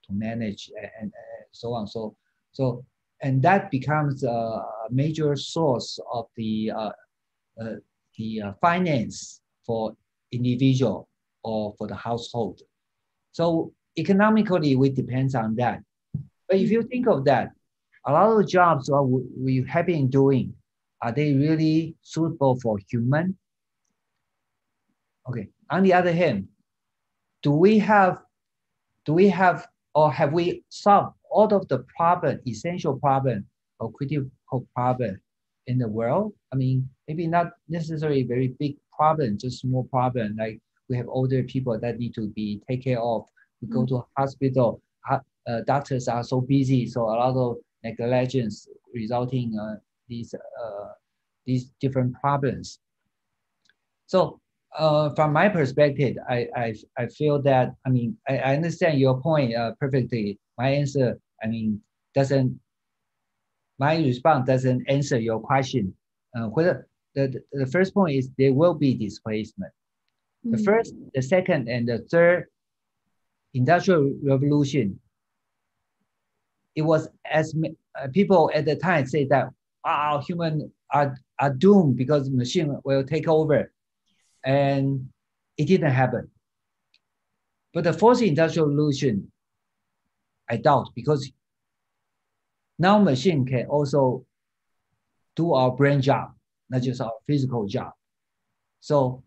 manage and so on. So and that becomes a major source of the finance for individual or for the household. So economically, we depend on that. But if you think of that, a lot of the jobs we have been doing, are they really suitable for human? Okay. On the other hand, do we have or have we solved all of the essential problem or critical problem in the world? I mean, maybe not necessarily very big problem, just small problem, like we have older people that need to be taken care of. We go to a hospital, doctors are so busy, so a lot of negligence resulting these different problems. So from my perspective, I feel that, I mean, I understand your point perfectly. My answer, I mean, my response doesn't answer your question. Whether the first point is there will be displacement. The first, the second, and the third industrial revolution, it was as people at the time say that, wow, humans are doomed because machine will take over. And it didn't happen. But the fourth industrial revolution, I doubt, because now machine can also do our brain job, not just our physical job. So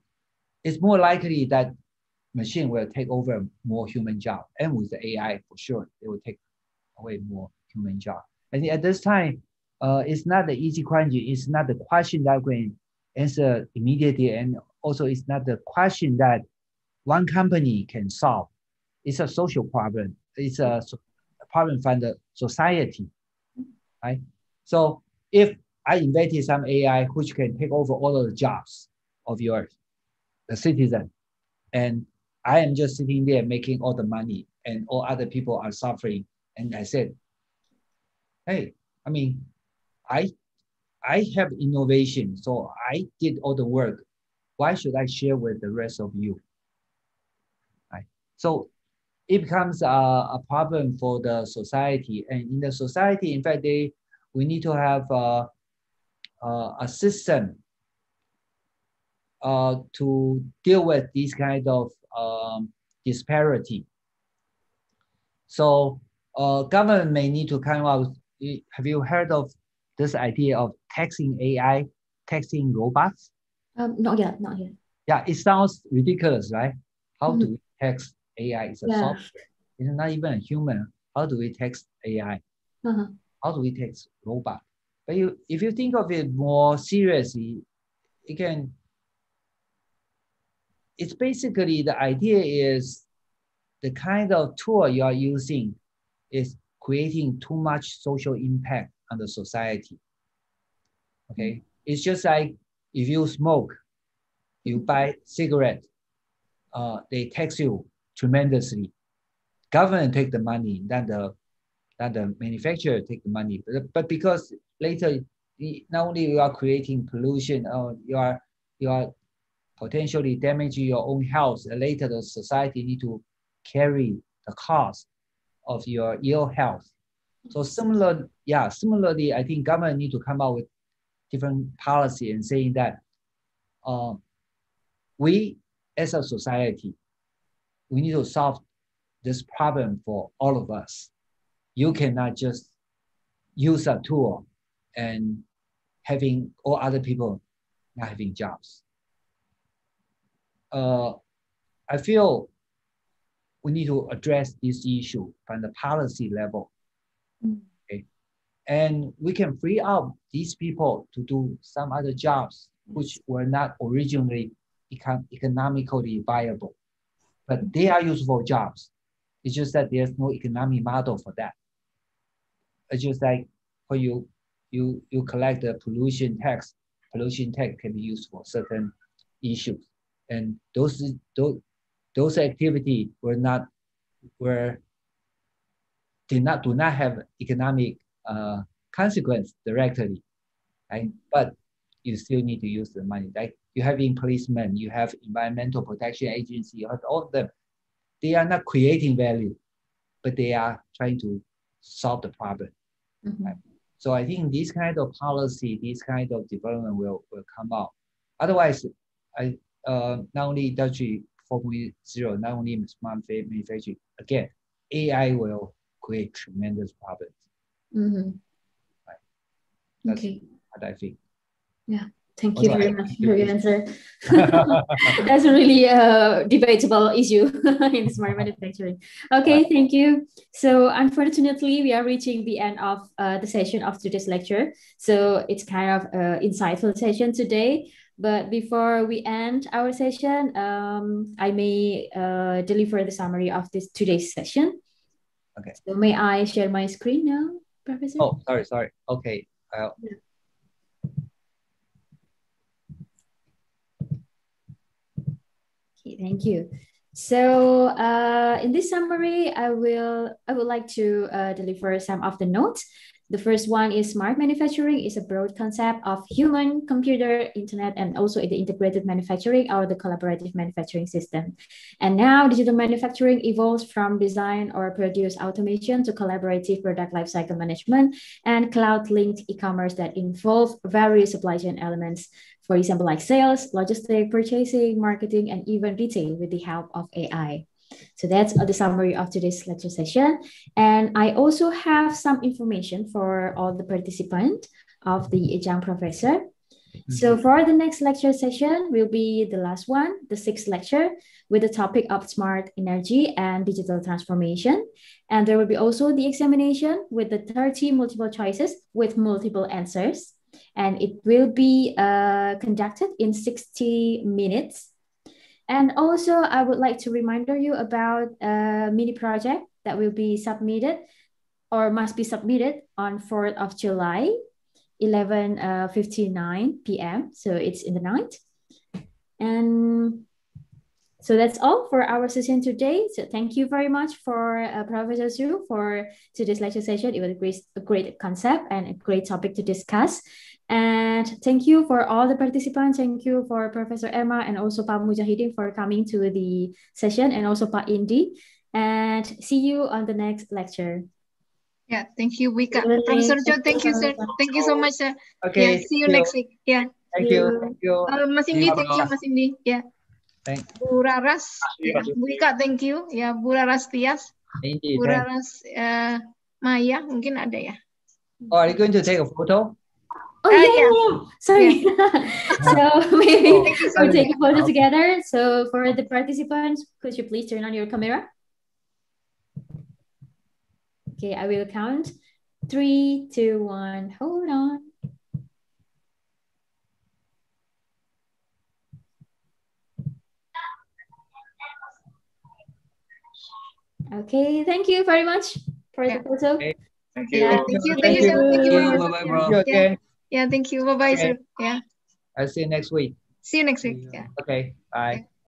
it's more likely that machine will take over more human job. And with the AI, for sure, they will take away more human job. And at this time, it's not the easy question. It's not the question that we can answer immediately. And also it's not the question that one company can solve. It's a social problem. It's a problem from the society, right? So if I invented some AI which can take over all of the jobs of the citizen, and I am just sitting there making all the money and all other people are suffering, and I said, hey, I mean, I have innovation, so I did all the work. Why should I share with the rest of you? Right? So it becomes a problem for the society, and in the society, in fact, we need to have a system to deal with this kind of disparity. So government may need to come out. Have you heard of this idea of taxing AI, taxing robots? Not yet, not yet. Yeah, it sounds ridiculous, right? How do we tax AI? It's a software. It's not even a human. How do we tax AI? How do we tax robot? But if you think of it more seriously, it's basically the idea is the kind of tool you are using is creating too much social impact on the society. Okay, it's just like if you smoke, you buy cigarette, they tax you tremendously. Government take the money, then the manufacturer take the money. But because later, not only you are creating pollution, you are potentially damaging your own health. And later, the society need to carry the cost of your ill health. So similarly, I think government need to come out with different policy and saying that we as a society, we need to solve this problem for all of us. You cannot just use a tool and having all other people not having jobs. I feel we need to address this issue from the policy level. Okay? And we can free up these people to do some other jobs which were not originally economically viable. But they are useful jobs. It's just that there's no economic model for that. It's just like when you collect the pollution tax can be used for certain issues. And those activities do not have economic consequence directly, right? But you still need to use the money. Like you have policemen, you have environmental protection agency, you have all of them. They are not creating value, but they are trying to solve the problem. Right? So I think this kind of policy, this kind of development will come out. Otherwise, not only Industry 4.0, not only smart manufacturing, again, AI will create tremendous problems. Right? That's what I think. Yeah. Thank you very much for your answer. That's a really debatable issue in smart manufacturing. Okay, thank you. So unfortunately, we are reaching the end of the session of today's lecture. So it's kind of an insightful session today. But before we end our session, I may deliver the summary of today's session. Okay. So may I share my screen now, Professor? Oh, sorry. Okay. Okay, thank you. So in this summary, I would like to deliver some of the notes. The first one is smart manufacturing is a broad concept of human, computer, internet, and also the integrated manufacturing or the collaborative manufacturing system. And now digital manufacturing evolves from design or produce automation to collaborative product lifecycle management and cloud-linked e-commerce that involve various supply chain elements. For example, like sales, logistics, purchasing, marketing, and even retail with the help of AI. So that's the summary of today's lecture session. And I also have some information for all the participants of the Adjunct Professor. So for the next lecture session will be the last one, the 6th lecture, with the topic of smart energy and digital transformation. And there will be also the examination with the 30 multiple choices with multiple answers. And it will be conducted in 60 minutes. And also, I would like to remind you about a mini project that will be submitted or must be submitted on 4th of July, 11:59 p.m. So it's in the night. And so that's all for our session today. So thank you very much for Professor Zhu for today's lecture session. It was a great concept and a great topic to discuss. And thank you for all the participants. Thank you for Professor Emma and also Pak Mujahidin for coming to the session and also Pak Indi. And see you on the next lecture. Yeah, thank you, Wika. Professor Chou, thank you, sir. Thank you so much, sir. Okay. Yeah, see you next week. Yeah. Thank you. Thank you. Mas Indi, thank you, Mas Indi. Yeah. Thank Bu Raras, ya. Bu Wika, thank you. Ya, Bu Raras Tias. you. Bu Raras Maya, mungkin ada ya. Oh, are you going to take a photo? Oh, yeah. Sorry. So maybe we'll take a photo together. So for the participants, could you please turn on your camera? Okay, I will count. 3, 2, 1. Hold on. Okay, thank you very much for the photo. Okay. Thank you. Yeah, thank you. Thank you, sir. Thank you very much. Bye-bye, bro. Okay. Yeah, thank you. Bye-bye, sir. Yeah. I'll see you next week. See you next week. Yeah. Okay, bye.